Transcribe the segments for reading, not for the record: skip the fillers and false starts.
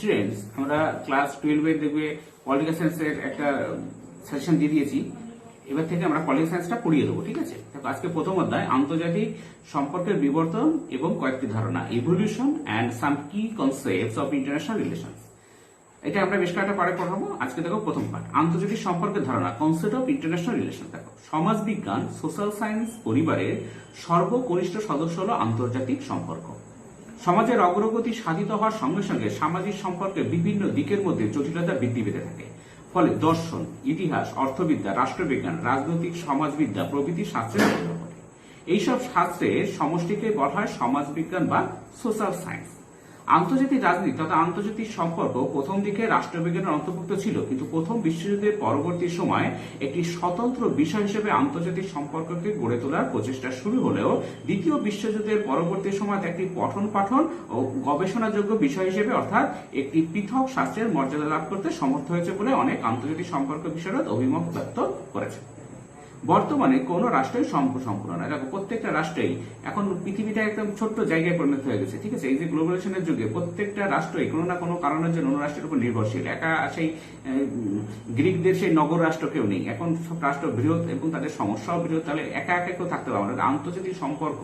Students, আমরা class 12 দেখবে political সায়েন্সের একটা সেশন দিয়ে দিয়েছি। এবার থেকে আমরা পলিটিক্যাল সায়েন্সটা পড়িয়ে দেবো, ঠিক আছে? দেখো আজকে প্রথম অধ্যায় আন্তর্জাতিক সম্পর্কের বিবর্তন এবং কয়েকটি ধারণা, ইভলিউশন অ্যান্ড সাম কি কনসেপ্টস অফ ইন্টারন্যাশনাল রিলেশনস। এটা আমরা বেশ কয়েকটা পারে পড়াবো। আজকে দেখো প্রথম পার্ট, আন্তর্জাতিক সম্পর্কের ধারণা, কনসেপ্ট অফ ইন্টারন্যাশনাল রিলেশন। দেখো সমাজ বিজ্ঞান সোশ্যাল সায়েন্স পরিবারের সর্বকনিষ্ঠ সদস্য হলো আন্তর্জাতিক সম্পর্ক। সমাজের অগ্রগতি সাধিত হওয়ার সঙ্গে সঙ্গে সামাজিক সম্পর্কের বিভিন্ন দিকের মধ্যে জটিলতা বৃদ্ধি পেতে থাকে। ফলে দর্শন, ইতিহাস, অর্থবিদ্যা, রাষ্ট্রবিজ্ঞান, রাজনৈতিক সমাজবিদ্যা প্রভৃতি শাস্ত্রের জন্ম ঘটে। এইসব শাস্ত্রের সমষ্টিকে বলা হয় সমাজবিজ্ঞান বা সোশ্যাল সায়েন্স। আন্তর্জাতিক রাজনীতি তথা আন্তর্জাতিক সম্পর্ক প্রথম দিকে রাষ্ট্রবিজ্ঞানের অন্তর্ভুক্ত ছিল, কিন্তু প্রথম বিশ্বযুদ্ধের পরবর্তী সময় একটি স্বতন্ত্র বিষয় হিসেবে আন্তর্জাতিক সম্পর্ককে গড়ে তোলার প্রচেষ্টা শুরু হলেও দ্বিতীয় বিশ্বযুদ্ধের পরবর্তী সময় একটি পঠন পাঠন ও গবেষণাযোগ্য বিষয় হিসেবে অর্থাৎ একটি পৃথক শাস্ত্রের মর্যাদা লাভ করতে সমর্থ হয়েছে বলে অনেক আন্তর্জাতিক সম্পর্ক বিশারদ অভিমত ব্যক্ত করেছে। বর্তমানে কোন রাষ্ট্রই সম্পূর্ণ নয়। দেখো প্রত্যেকটা রাষ্ট্রেই এখন পৃথিবীটা একদম ছোট্ট জায়গায় পরিণত হয়ে গেছে, ঠিক আছে? এই যে গ্লোবালাইজেশনের যুগে প্রত্যেকটা রাষ্ট্রই কোনো না কোনো কারণের জন্য অন্য রাষ্ট্রের উপর নির্ভরশীল। একা সেই গ্রিকদের সেই নগর রাষ্ট্র কেউ নেই, এখন সব রাষ্ট্র বৃহৎ এবং তাদের সমস্যাও বৃহৎ। তাহলে একা একা কেউ থাকতে পারবে না। আন্তর্জাতিক সম্পর্ক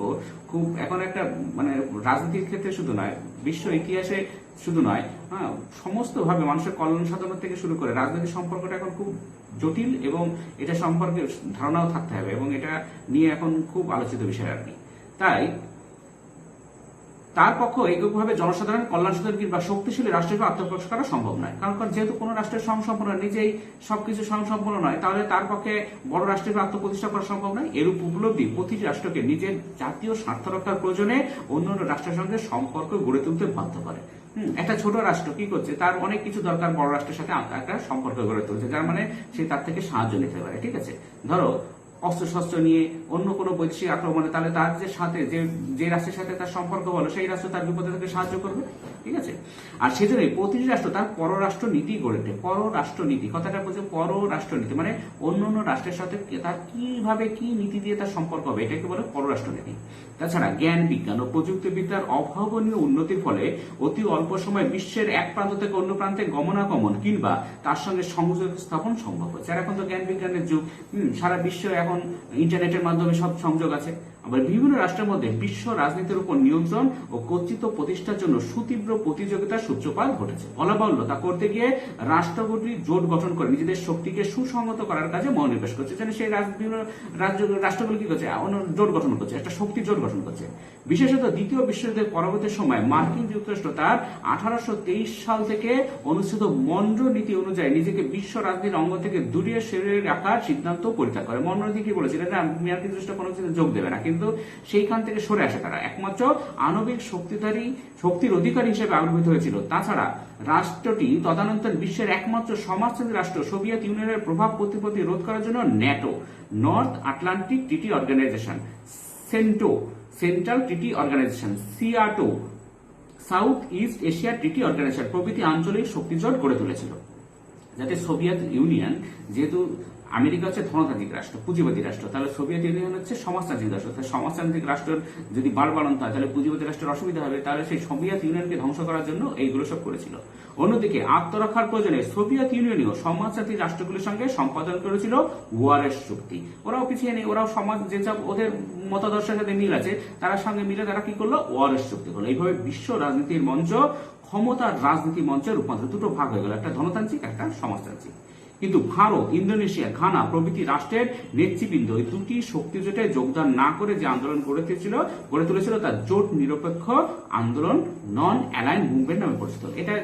খুব এখন একটা মানে রাজনীতির ক্ষেত্রে শুধু নয়, বিশ্ব ইতিহাসে শুধু নয়, হ্যাঁ, সমস্ত ভাবে মানুষের কল্যাণ সাধনের থেকে শুরু করে রাজনৈতিক সম্পর্কটা এখন খুব জটিল এবং এটা সম্পর্কে ধারণাও থাকতে হবে এবং এটা নিয়ে এখন খুব আলোচিত বিষয় আর কি। তাই তার পক্ষ এককভাবে জনসাধারণ কল্যাণ সাধন কিংবা শক্তিশালী রাষ্ট্রের আত্মপ্রকাশ করা সম্ভব নয়। কারণ যেহেতু কোনো রাষ্ট্রের স্বয়ংসম্পূর্ণ নিজেই সবকিছু স্বয়ংসম্পূর্ণ নয়, তাহলে তার পক্ষে বড় রাষ্ট্রের আত্মপ্রতিষ্ঠা করা সম্ভব নয়। এরূপ উপলব্ধি প্রতিটি রাষ্ট্রকে নিজের জাতীয় স্বার্থ রক্ষার প্রয়োজনে অন্যান্য রাষ্ট্রের সঙ্গে সম্পর্ক গড়ে তুলতে বাধ্য করে। একটা ছোট রাষ্ট্র কি করছে, তার অনেক কিছু দরকার বড় রাষ্ট্রের সাথে একটা সম্পর্ক গড়ে তুলছে, যার মানে সে তার থেকে সাহায্য নিতে পারে, ঠিক আছে? ধরো অস্ত্রশস্ত্র নিয়ে অন্য কোনো বৈদেশিক আক্রমণে, তাহলে তার যে সাথে যে রাষ্ট্রের সাথে তার সম্পর্ক হলো সেই রাষ্ট্র তার বিপদে থেকে সাহায্য করবে, ঠিক আছে? আর সেজন্যই প্রতিটি রাষ্ট্র তার পররাষ্ট্র নীতি গড়ে ওঠে। পররাষ্ট্র নীতি কথাটা বলছে পররাষ্ট্র নীতি, মানে অন্য অন্য রাষ্ট্রের সাথে তার কিভাবে কি নীতি দিয়ে তার সম্পর্ক হবে, এটাকে বলে পররাষ্ট্র নীতি। তাছাড়া জ্ঞান বিজ্ঞান ও প্রযুক্তিবিদ্যার অভাবনীয় উন্নতির ফলে অতি অল্প সময় বিশ্বের এক প্রান্ত থেকে অন্য প্রান্তে গমনাগমন কিংবা তার সঙ্গে সংযোগ স্থাপন সম্ভব হচ্ছে। আর এখন তো জ্ঞান বিজ্ঞানের যুগ, সারা বিশ্ব এখন ইন্টারনেটের মাধ্যমে সব সংযোগ আছে। আবার বিভিন্ন রাষ্ট্রের মধ্যে বিশ্ব রাজনীতির উপর নিয়ন্ত্রণ ও কর্তৃত্ব প্রতিষ্ঠার জন্য সুতীব্র প্রতিযোগিতার সূত্রপাত ঘটেছে। বলা বাহুল্য তা করতে গিয়ে রাষ্ট্রগুলি জোট গঠন করে নিজেদের শক্তিকে সুসংহত করার কাজে মনোনিবেশ করছে। যেন সেই রাষ্ট্রগুলি কি করছে, জোট গঠন করছে, একটা শক্তি জোট গঠন করছে। বিশেষত দ্বিতীয় বিশ্বযুদ্ধের পরবর্তী সময় মার্কিন যুক্তরাষ্ট্র তার 1823 সাল থেকে অনুষ্ঠিত মনরো নীতি অনুযায়ী নিজেকে বিশ্ব রাজনীতির অঙ্গ থেকে দূরে সরিয়ে রাখার সিদ্ধান্ত পরিত্যাগ করে। মনরো নীতি কি বলেছিলেন, মার্কিন যুক্তরাষ্ট্র কোনো কিছু যোগ দেবে না, কিন্তু সেইখান থেকে সরে আসে তারা। একমাত্র আণবিক শক্তির অধিকারী হিসেবে আবির্ভূত হয়েছিল। তাছাড়া রাষ্ট্রটি তদানীন্তন বিশ্বের একমাত্র সমাজতান্ত্রিক রাষ্ট্র সোভিয়েত ইউনিয়নের প্রভাব প্রতিপত্তি রোধ করার জন্য NATO, north Atlantic treaty organization, central treaty organization, সিআরটো, south east Asia treaty organization প্রভৃতি আঞ্চলিক শক্তিজোট গড়ে তুলেছিল, যাতে সোভিয়েত ইউনিয়ন, যেহেতু আমেরিকা হচ্ছে ধনতান্ত্রিক রাষ্ট্র, পুঁজিবাদী রাষ্ট্র, তাহলে সোভিয়েত ইউনিয়ন হচ্ছে সমাজতান্ত্রিক রাষ্ট্র। তাহলে সমাজতান্ত্রিক রাষ্ট্রের যদি বাড়বাড়ন্ত হয় তাহলে পুঁজিবাদী রাষ্ট্রের অসুবিধা হবে, তাহলে সেই সোভিয়েত ইউনিয়নকে ধ্বংস করার জন্য এইগুলো সব করেছিল। অন্যদিকে আত্মরক্ষার প্রয়োজনে সোভিয়েত ইউনিয়নও সমাজতান্ত্রিক রাষ্ট্রগুলির সঙ্গে সম্পাদন করেছিল ওয়ারের চুক্তি। ওরাও পিছিয়ে নেই, ওরাও সমাজ যেসব ওদের মতাদর্শের সাথে মিল আছে তার সঙ্গে মিলে তারা কি করলো, ওয়ারের চুক্তি করলো। এইভাবে বিশ্ব রাজনীতির মঞ্চ ক্ষমতার রাজনীতি মঞ্চে রূপান্তর, দুটো ভাগ হয়ে গেল, একটা ধনতান্ত্রিক একটা সমাজতান্ত্রিক। কিন্তু ভারত, ইন্দোনেশিয়া, ঘানা প্রভৃতি রাষ্ট্রের নেতৃবৃন্দ এই দুটি শক্তি জোটে যোগদান না করে যে আন্দোলন গড়ে তুলেছিল তার জোট নিরপেক্ষ আন্দোলন, নন অ্যালাইন মুভমেন্ট নামে পরিচিত। এটা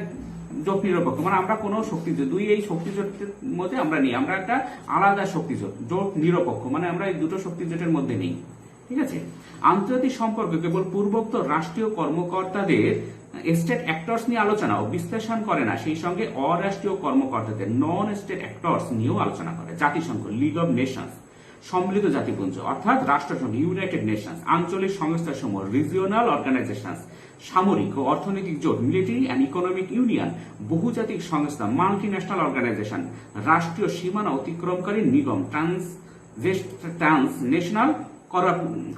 জোট নিরপেক্ষ, মানে আমরা কোনো শক্তি জোট, এই শক্তি জোটের মধ্যে আমরা নেই, আমরা একটা আলাদা শক্তি জোট। জোট নিরপেক্ষ মানে আমরা এই দুটো শক্তি জোটের মধ্যে নেই, ঠিক আছে? আন্তর্জাতিক সম্পর্ক কেবল পূর্বোক্ত রাষ্ট্রীয় কর্মকর্তাদের স্টেট অ্যাক্টরস নিয়ে আলোচনা ও বিশ্লেষণ করে না, সেই সঙ্গে অরাষ্ট্রীয় কর্মকর্তাদের নন স্টেট অ্যাক্টরস নিয়েও আলোচনা করে। জাতিসংঘ, লিগ অব নেশনস, সম্মিলিত জাতিপুঞ্জ অর্থাৎ রাষ্ট্রসংঘ, ইউনাইটেড নেশনস, আঞ্চলিক সংস্থাসমূহ, রিজিওনাল অর্গানাইজেশনস, সামরিক ও অর্থনৈতিক জোট, মিলিটারি অ্যান্ড ইকোনমিক ইউনিয়ন, বহুজাতিক সংস্থা, মাল্টি ন্যাশনাল অর্গানাইজেশন, রাষ্ট্রীয় সীমানা অতিক্রমকারী নিগম, ট্রান্সন্যাশনাল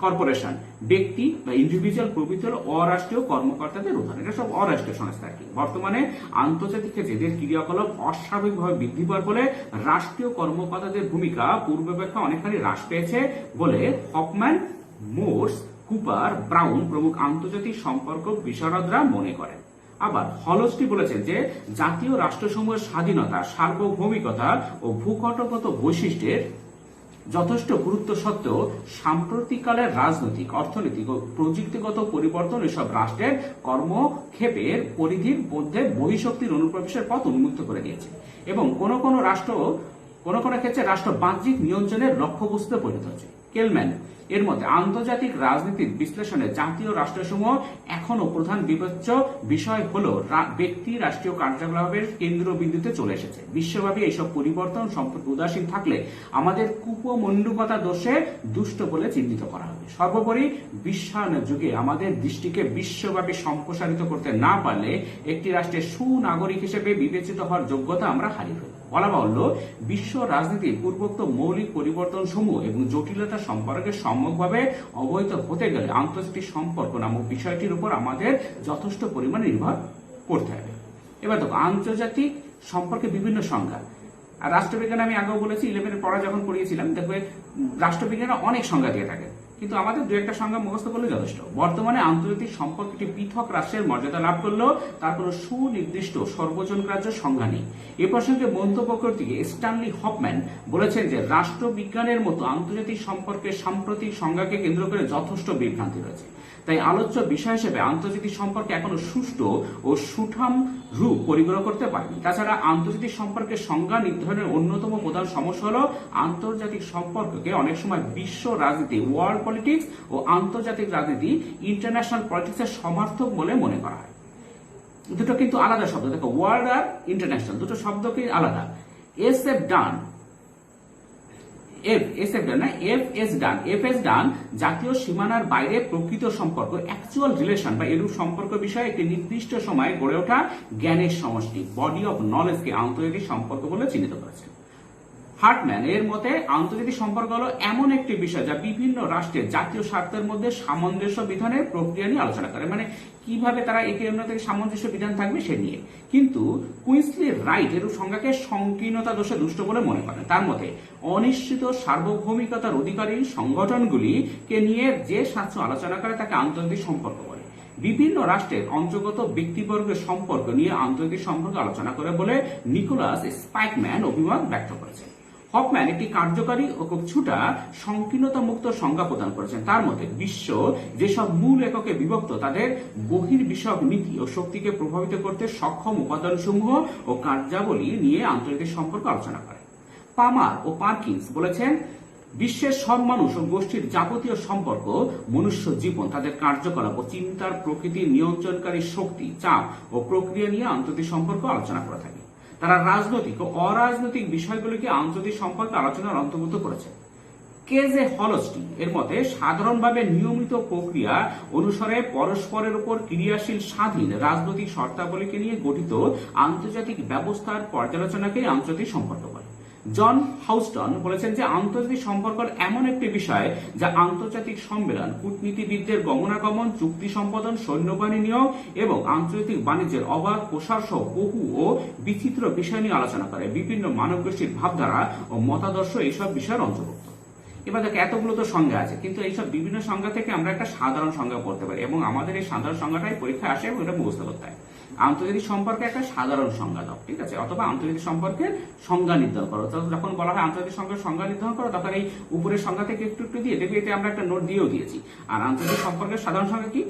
কর্পোরেশন, ব্যক্তি বা ইন্ডিভিজুয়াল প্রভৃতি হল অরাষ্ট্রীয় কর্মকর্তাদের উদাহরণ। এটা সব অরাষ্ট্রীয় সংস্থা আর কি। বর্তমানে আন্তর্জাতিক ক্ষেত্রে এদের ক্রিয়াকলাপ অস্বাভাবিকভাবে বৃদ্ধি পাওয়ার ফলে রাষ্ট্রীয় কর্মকর্তাদের ভূমিকা পূর্বাপেক্ষা অনেকখানি হ্রাস পেয়েছে বলে হফম্যান, মোর্স, কুপার, ব্রাউন প্রমুখ আন্তর্জাতিক সম্পর্ক বিশারদরা মনে করেন। আবার হলস্টি বলেছেন যে জাতীয় রাষ্ট্রসমূহের স্বাধীনতা, সার্বভৌমিকতা ও ভূখণ্ডগত বৈশিষ্ট্যের যথেষ্ট গুরুত্ব সত্ত্বেও সাম্প্রতিককালের রাজনৈতিক, অর্থনৈতিক ও প্রযুক্তিগত পরিবর্তন এসব রাষ্ট্রের কর্মক্ষেপের পরিধির মধ্যে বহিঃশক্তির অনুপ্রবেশের পথ উন্মুক্ত করে দিয়েছে এবং কোন কোন ক্ষেত্রে রাষ্ট্র বাহ্যিক নিয়ন্ত্রণের লক্ষ্যবস্তুতে পরিণত হচ্ছে। কেলম্যান এর মধ্যে আন্তর্জাতিক রাজনীতির বিশ্লেষণে জাতীয় রাষ্ট্রসমূহ এখনো প্রধান বিবেচ্য বিষয় হল ব্যক্তি রাষ্ট্রীয় কার্যকলাপের কেন্দ্রবিন্দুতে চলে এসেছে। বিশ্বব্যাপী এইসব পরিবর্তন সম্পর্কে উদাসীন থাকলে আমাদের কূপমণ্ডূকতা দোষে দুষ্ট বলে চিহ্নিত করা হবে। সর্বোপরি বিশ্বায়নের যুগে আমাদের দৃষ্টিকে বিশ্বব্যাপী সম্প্রসারিত করতে না পারলে একটি রাষ্ট্রের সুনাগরিক হিসেবে বিবেচিত হওয়ার যোগ্যতা আমরা হারিয়ে ফেলব। বলা বাহুল্য, বিশ্ব রাজনীতির পূর্বোক্ত মৌলিক পরিবর্তন সমূহ এবং জটিলতা সম্পর্কে সম্যকভাবে অবহিত হতে গেলে আন্তর্জাতিক সম্পর্ক নামক বিষয়টির উপর আমাদের যথেষ্ট পরিমাণে নির্ভর করতে হবে। এবার দেখো, আন্তর্জাতিক সম্পর্কে বিভিন্ন সংজ্ঞা। আর রাষ্ট্রবিজ্ঞান আমি আগেও বলেছি, 11 পড়া যখন পড়িয়েছিলাম, দেখবে রাষ্ট্রবিজ্ঞানরা অনেক সংজ্ঞা দিয়ে থাকে, কিন্তু আমাদের দু একটা সংজ্ঞা মুখস্থ করলে যথেষ্ট। বর্তমানে আন্তর্জাতিক সম্পর্ক একটি পৃথক রাষ্ট্রের মর্যাদা লাভ করলেও তার কোনো সুনির্দিষ্ট সর্বজনগ্রাহ্য সংজ্ঞা নেই। এ প্রসঙ্গে মন্তব্য করতে গিয়ে স্ট্যানলি হফম্যান বলেছেন যে রাষ্ট্রবিজ্ঞানের মতো আন্তর্জাতিক সম্পর্কের সাম্প্রতিক সংজ্ঞাকে কেন্দ্র করে যথেষ্ট বিভ্রান্তি রয়েছে। তাই আলোচ্য বিষয় হিসেবে আন্তর্জাতিক সম্পর্কে এখনো সুষ্ঠু ও সুঠাম রূপ পরিগ্রহ করতে পারেনি। তাছাড়া আন্তর্জাতিক সম্পর্কের সংজ্ঞা নির্ধারণের অন্যতম প্রধান সমস্যা হল আন্তর্জাতিক সম্পর্ককে অনেক সময় বিশ্ব রাজনীতি, ওয়ার্ল্ড পলিটিক্স ও আন্তর্জাতিক রাজনীতি, ইন্টারন্যাশনাল পলিটিক্সের সমার্থক বলে মনে করা হয়। দুটো কিন্তু আলাদা শব্দ। দেখো, ওয়ার্ল্ড আর ইন্টারন্যাশনাল দুটো শব্দকে আলাদা। এফএস ডান জাতীয় সীমানার বাইরে প্রকৃত সম্পর্ক, অ্যাকচুয়াল রিলেশন বা এরূপ সম্পর্ক বিষয়ে একটি নির্দিষ্ট সময়ে গড়ে ওঠা জ্ঞানের সমষ্টি, বডি অফ নলেজকে আন্তর্জাতিক সম্পর্ক বলে চিহ্নিত করেছেন। হার্টম্যান এর মতে আন্তর্জাতিক সম্পর্ক হলো এমন একটি বিষয় যা বিভিন্ন রাষ্ট্রের জাতীয় স্বার্থের মধ্যে সামঞ্জস্য বিধানের প্রক্রিয়া নিয়ে আলোচনা করে, মানে কিভাবে তারা একে অন্য থেকে সামঞ্জস্য বিধান থাকবে সে নিয়ে। কিন্তু কুইন্সলি রাইট এর সংজ্ঞাকে সংকীর্ণতা দোষে দুষ্ট বলে মনে করেন। তার মতে অনিশ্চিত সার্বভৌমিকতার অধিকারী সংগঠনগুলিকে নিয়ে যে স্বার্থ আলোচনা করে তাকে আন্তর্জাতিক সম্পর্ক বলে। বিভিন্ন রাষ্ট্রের অন্তর্গত ব্যক্তিবর্গের সম্পর্ক নিয়ে আন্তর্জাতিক সম্পর্ক আলোচনা করে বলে নিকোলাস স্পাইকম্যান অভিমত ব্যক্ত করেছেন। হফম্যান একটি কার্যকারী ও খুব ছোটা সংকীর্ণতা মুক্ত সংজ্ঞা প্রদান করেছেন। তার মতে বিশ্ব যেসব মূল এককে বিভক্ত তাদের বহির্বিষয়ক নীতি ও শক্তিকে প্রভাবিত করতে সক্ষম উপাদানসমূহ ও কার্যাবলী নিয়ে আন্তর্জাতিক সম্পর্ক আলোচনা করে। পামার ও পার্কিন্স বলেছেন বিশ্বের সব মানুষ ও গোষ্ঠীর যাবতীয় সম্পর্ক, মনুষ্য জীবন, তাদের কার্যকলাপ ও চিন্তার প্রকৃতির নিয়ন্ত্রণকারী শক্তি, চাপ ও প্রক্রিয়া নিয়ে আন্তর্জাতিক সম্পর্ক আলোচনা করে থাকে। তারা রাজনৈতিক ও অরাজনৈতিক বিষয়গুলিকে আন্তর্জাতিক সম্পর্ক আলোচনার অন্তর্ভুক্ত করেছে। কেজে হলস্টি এর মতে সাধারণভাবে নিয়মিত প্রক্রিয়া অনুসারে পরস্পরের উপর ক্রিয়াশীল স্বাধীন রাজনৈতিক শর্তাবলীকে নিয়ে গঠিত আন্তর্জাতিক ব্যবস্থার পর্যালোচনাকে আন্তর্জাতিক সম্পর্ক বলে। জন হাউস্টন বলেছেন যে আন্তর্জাতিক সম্পর্ক এমন একটি বিষয় যা আন্তর্জাতিক সম্মেলন, কূটনীতিবিদদের গমনাগমন, চুক্তি সম্পাদন, সৈন্যবাহিনী নিয়োগ এবং আন্তর্জাতিক বাণিজ্যের অবাধ প্রসার সহ বহু ও বিচিত্র বিষয় নিয়ে আলোচনা করে। বিভিন্ন মানব গোষ্ঠীর ভাবধারা ও মতাদর্শ এইসব বিষয়ের অন্তর্ভুক্ত। এবার দেখো, এতগুলো তো সংজ্ঞা আছে, কিন্তু এইসব বিভিন্ন সংজ্ঞা থেকে আমরা একটা সাধারণ সংজ্ঞা পড়তে পারি এবং আমাদের এই সাধারণ সংজ্ঞাটাই পরীক্ষায় আসে এবং এটা মুখস্থ করতে হয়। আন্তর্জাতিক সম্পর্কে একটা সাধারণ সংজ্ঞা দাও, ঠিক আছে, অথবা আন্তর্জাতিক সম্পর্কের সংজ্ঞা নির্ধারণ করো। যখন বলা হয় আন্তর্জাতিক সম্পর্কের সংজ্ঞা নির্ধারণ করো, তখন এই উপরের সংজ্ঞা থেকে একটু একটু দিয়ে দেখবে, এতে আমরা একটা নোট দিয়েও দিয়েছি। আর আন্তর্জাতিক সম্পর্কের সাধারণ সংজ্ঞা কি?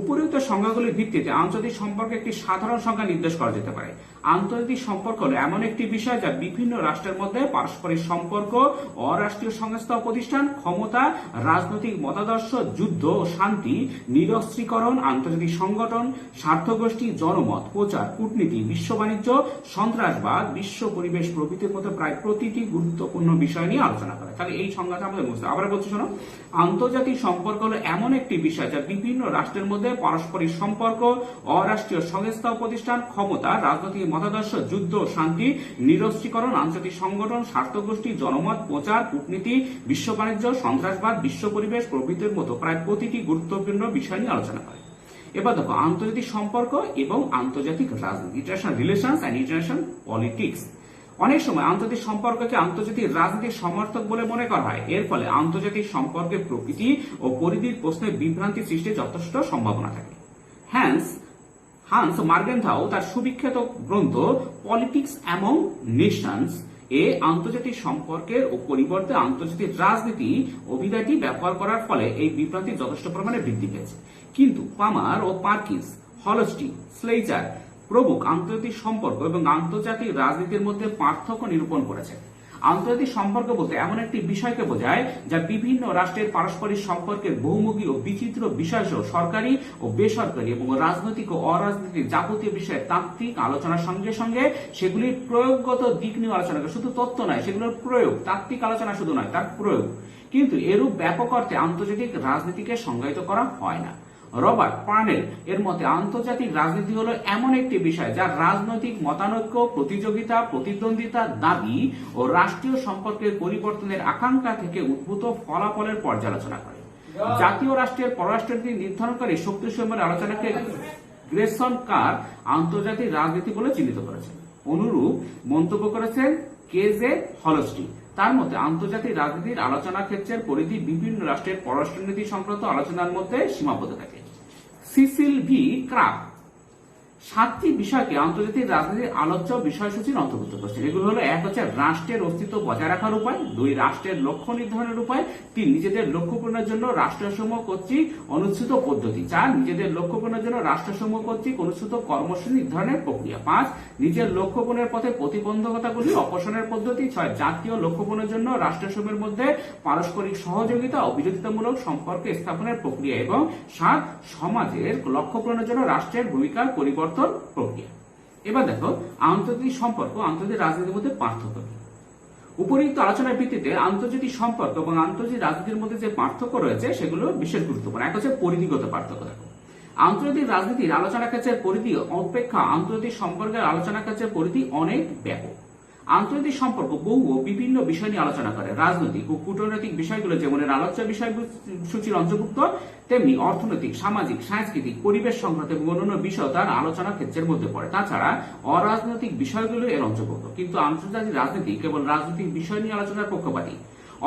উপরিউক্ত সংজ্ঞাগুলির ভিত্তিতে আন্তর্জাতিক সম্পর্কে একটি সাধারণ সংজ্ঞা নির্দেশ করা যেতে পারে। আন্তর্জাতিক সম্পর্ক হলো এমন একটি বিষয় যা বিভিন্ন রাষ্ট্রের মধ্যে পারস্পরিক সম্পর্ক, অরাষ্ট্রীয় সংস্থা ও প্রতিষ্ঠান, ক্ষমতা, রাজনৈতিক মতাদর্শ, যুদ্ধ ও শান্তি, নিরস্ত্রীকরণ, আন্তর্জাতিক সংগঠন, স্বার্থগোষ্ঠী, জনমত, প্রচার, কূটনীতি, বিশ্ব বাণিজ্য, সন্ত্রাসবাদ, বিশ্ব পরিবেশ প্রভৃতির মতো প্রায় প্রতিটি গুরুত্বপূর্ণ বিষয় নিয়ে আলোচনা করে। তাহলে এই সংজ্ঞাটা আমাদের বুঝতে হবে। আবার বলছি শোনো, আন্তর্জাতিক সম্পর্ক হলো এমন একটি বিষয় যা বিভিন্ন রাষ্ট্রের মধ্যে পারস্পরিক সম্পর্ক, অরাষ্ট্রীয় সংস্থা ও প্রতিষ্ঠান, ক্ষমতা, রাজনৈতিক মতাদর্শ, যুদ্ধ, শান্তি, নিরস্ত্রীকরণ, আন্তর্জাতিক সংগঠন, স্বার্থগোষ্ঠী, জনমত, প্রচার, কূটনীতি, বিশ্ব বাণিজ্য, সন্ত্রাসবাদ, বিশ্ব পরিবেশ প্রভৃতির মতো প্রায় প্রতিটি গুরুত্বপূর্ণ বিষয় নিয়ে আলোচনা করে। এবার দেখো আন্তর্জাতিক সম্পর্ক এবং আন্তর্জাতিক রাজনীতি, international relations and international politics. অনেক সময় আন্তর্জাতিক সম্পর্ককে আন্তর্জাতিক রাজনীতির সমর্থক বলে মনে করা হয়। এর ফলে আন্তর্জাতিক সম্পর্কের প্রকৃতি ও পরিধির প্রশ্নে বিভ্রান্তি সৃষ্টির যথেষ্ট সম্ভাবনা থাকে। হান্স মার্গেনথাউ তার সুবিখ্যাত গ্রন্থ পলিটিক্স অ্যামং নেশনস এ আন্তর্জাতিক সম্পর্কের ও পরিবর্তে আন্তর্জাতিক রাজনীতি অভিধাটি ব্যবহার করার ফলে এই বিভ্রান্তি যথেষ্ট পরিমাণে বৃদ্ধি পেয়েছে। কিন্তু পামার ও পার্কিন্স, হলস্টি, স্লেইজার প্রমুখ আন্তর্জাতিক সম্পর্ক এবং আন্তর্জাতিক রাজনীতির মধ্যে পার্থক্য নিরূপণ করেছে। আন্তর্জাতিক সম্পর্ক বলতে এমন একটি বিষয়কে বোঝায় যা বিভিন্ন রাষ্ট্রের পারস্পরিক সম্পর্কের বহুমুখী ও বিচিত্র বিষয়সহ সরকারি ও বেসরকারি এবং রাজনৈতিক ও অরাজনৈতিক যাবতীয় বিষয়ে তাত্ত্বিক আলোচনার সঙ্গে সঙ্গে সেগুলির প্রয়োগগত দিক নিয়ে আলোচনা করে। শুধু তত্ত্ব নয়, সেগুলোর প্রয়োগ, তাত্ত্বিক আলোচনা শুধু নয়, তার প্রয়োগ। কিন্তু এরূপ ব্যাপক অর্থে আন্তর্জাতিক রাজনীতিকে সংজ্ঞায়িত করা হয় না। রবার্ট পার্নেল এর মতে আন্তর্জাতিক রাজনীতি হলো এমন একটি বিষয় যা রাজনৈতিক মতানৈক্য, প্রতিযোগিতা, প্রতিদ্বন্দ্বিতা, দাবি ও রাষ্ট্রীয় সম্পর্কের পরিবর্তনের আকাঙ্ক্ষা থেকে উদ্ভূত ফলাফলের পর্যালোচনা করে। জাতীয় রাষ্ট্রের পররাষ্ট্রনীতি নির্ধারণকারী শক্তিসমূহের আলোচনাকে গ্রেসন কার আন্তর্জাতিক রাজনীতি বলে চিহ্নিত করেছেন। অনুরূপ মন্তব্য করেছেন কেজে হলস্টি। তার মতে আন্তর্জাতিক রাজনীতির আলোচনা ক্ষেত্রের পরিধি বিভিন্ন রাষ্ট্রের পররাষ্ট্রনীতি সংক্রান্ত আলোচনার মধ্যে সীমাবদ্ধ থাকে। সিসিল ভি ক্রাফট 7টি বিষয়কে আন্তর্জাতিক রাজনীতির আলোচ্য বিষয়সূচির অন্তর্ভুক্ত করছে। এগুলো হলো: 1 হচ্ছে রাষ্ট্রের অস্তিত্ব বজায় রাখার উপায়, 2 রাষ্ট্রের লক্ষ্য নির্ধারণের উপায়, 3 নিজেদের লক্ষ্য পূরণের জন্য রাষ্ট্রসমূহ কর্তৃক অনুসৃত পদ্ধতি, 4 নিজেদের লক্ষ্য পূরণের জন্য রাষ্ট্রসমূহ কর্তৃক অনুসৃত কর্মসূচি নির্ধারণের প্রক্রিয়া, 5 নিজের লক্ষ্য পূরণের পথে প্রতিবন্ধকতাগুলি অপসারণের পদ্ধতি, 6 জাতীয় লক্ষ্য পূরণের জন্য রাষ্ট্রসমূহের মধ্যে পারস্পরিক সহযোগিতা ও বিরোধিতামূলক সম্পর্ক স্থাপনের প্রক্রিয়া এবং 7 সমাজের লক্ষ্য পূরণের জন্য রাষ্ট্রের ভূমিকার পরিবর্তন প্রক্রিয়া। এবার দেখো আন্তর্জাতিক সম্পর্ক আন্তর্জাতিক রাজনীতির মধ্যে পার্থক্য কি। উপরিউক্ত আলোচনার ভিত্তিতে আন্তর্জাতিক সম্পর্ক এবং আন্তর্জাতিক রাজনীতির মধ্যে যে পার্থক্য রয়েছে সেগুলো বিশেষ গুরুত্বপূর্ণ। 1 হচ্ছে পরিধিগত পার্থক্য। দেখো আন্তর্জাতিক রাজনীতির আলোচনা ক্ষেত্রের পরিধি অপেক্ষা আন্তর্জাতিক সম্পর্কের আলোচনা ক্ষেত্রের পরিধি অনেক ব্যাপক। আন্তর্জাতিক সম্পর্ক বহু ও বিভিন্ন বিষয় নিয়ে আলোচনা করে। রাজনৈতিক ও কূটনৈতিক বিষয়গুলো যেমন আলোচ্য বিষয়সূচির অন্তর্ভুক্ত, তেমনি অর্থনৈতিক, সামাজিক, সাংস্কৃতিক, পরিবেশ সংক্রান্ত এবং অন্যান্য বিষয় তার আলোচনা ক্ষেত্রের মধ্যে পড়ে। তাছাড়া অরাজনৈতিক বিষয়গুলো এর অন্তর্ভুক্ত। কিন্তু আন্তর্জাতিক রাজনীতি কেবল রাজনৈতিক বিষয় নিয়ে আলোচনার পক্ষপাতী।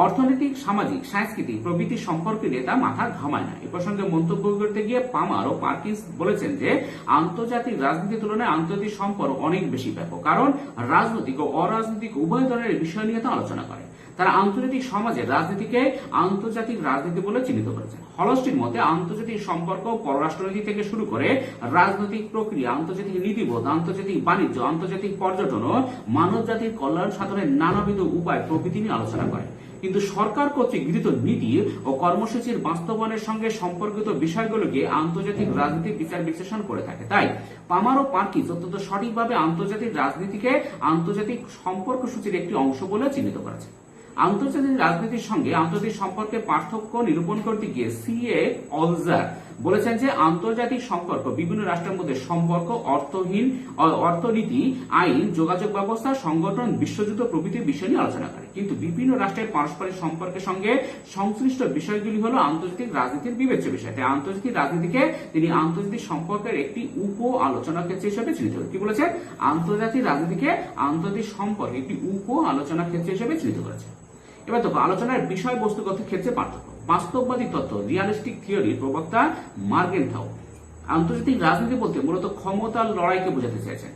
অর্থনৈতিক, সামাজিক, সাংস্কৃতিক প্রভৃতি সম্পর্কে নিয়ে তা মাথা ঘামায় না। এ প্রসঙ্গে মন্তব্য করতে গিয়ে পামার ও পার্কিন্স বলেছেন যে আন্তর্জাতিক রাজনীতির তুলনায় আন্তর্জাতিক সম্পর্ক অনেক বেশি ব্যাপক, কারণ রাজনৈতিক ও অরাজনৈতিক উভয় ধরনের বিষয় নিয়ে তা আলোচনা করে। তারা আন্তর্জাতিক সমাজের রাজনীতিকে আন্তর্জাতিক রাজনীতি বলে চিহ্নিত করেছেন। হলস্টির মতে আন্তর্জাতিক সম্পর্ক পররাষ্ট্রনীতি থেকে শুরু করে রাজনৈতিক প্রক্রিয়া, আন্তর্জাতিক নীতিবোধ, আন্তর্জাতিক বাণিজ্য, আন্তর্জাতিক পর্যটন ও মানব জাতির কল্যাণ সাধনের নানাবিধ উপায় প্রভৃতি নিয়ে আলোচনা করে। কিন্তু সরকার কর্তৃক গৃহীত নীতি ও কর্মসূচির বাস্তবায়নের সঙ্গে সম্পর্কিত বিষয়গুলোকে আন্তর্জাতিক রাজনীতির বিচার বিশ্লেষণ করে থাকে। তাই পামার ও পার্কিন্স অত্যন্ত সঠিকভাবে আন্তর্জাতিক রাজনীতিকে আন্তর্জাতিক সম্পর্ক সূচির একটি অংশ বলে চিহ্নিত করেছে। আন্তর্জাতিক রাজনীতির সঙ্গে আন্তর্জাতিক সম্পর্কের পার্থক্য নিরূপণ করতে গিয়ে সিএ অলজার বলেছেন যে আন্তর্জাতিক সম্পর্ক বিভিন্ন রাষ্ট্রের মধ্যে সম্পর্ক, অর্থনীতি, আইন, যোগাযোগ ব্যবস্থা, সংগঠন, বিশ্বযুদ্ধ প্রভৃতির বিষয় নিয়ে আলোচনা করে। কিন্তু বিভিন্ন রাষ্ট্রের পারস্পরিক সম্পর্কের সঙ্গে সংশ্লিষ্ট বিষয়গুলি হলো আন্তর্জাতিক রাজনীতির বিবেচ্য বিষয়। তাই আন্তর্জাতিক রাজনীতিকে তিনি আন্তর্জাতিক সম্পর্কের একটি উপ আলোচনা ক্ষেত্র হিসেবে চিহ্নিত করেন। কি বলেছেন? আন্তর্জাতিক রাজনীতিকে আন্তর্জাতিক সম্পর্কে একটি উপ আলোচনা ক্ষেত্র হিসেবে চিহ্নিত করেছে। এবার দেখো আলোচনার বিষয়বস্তুগত ক্ষেত্রে পার্থক্য। বাস্তববাদী তত্ত্ব, রিয়ালিস্টিক থিওরির প্রবক্তা মার্গেনথাউ আন্তর্জাতিক রাজনীতি বলতে মূলত ক্ষমতার লড়াইকে বোঝাতে চেয়েছেন।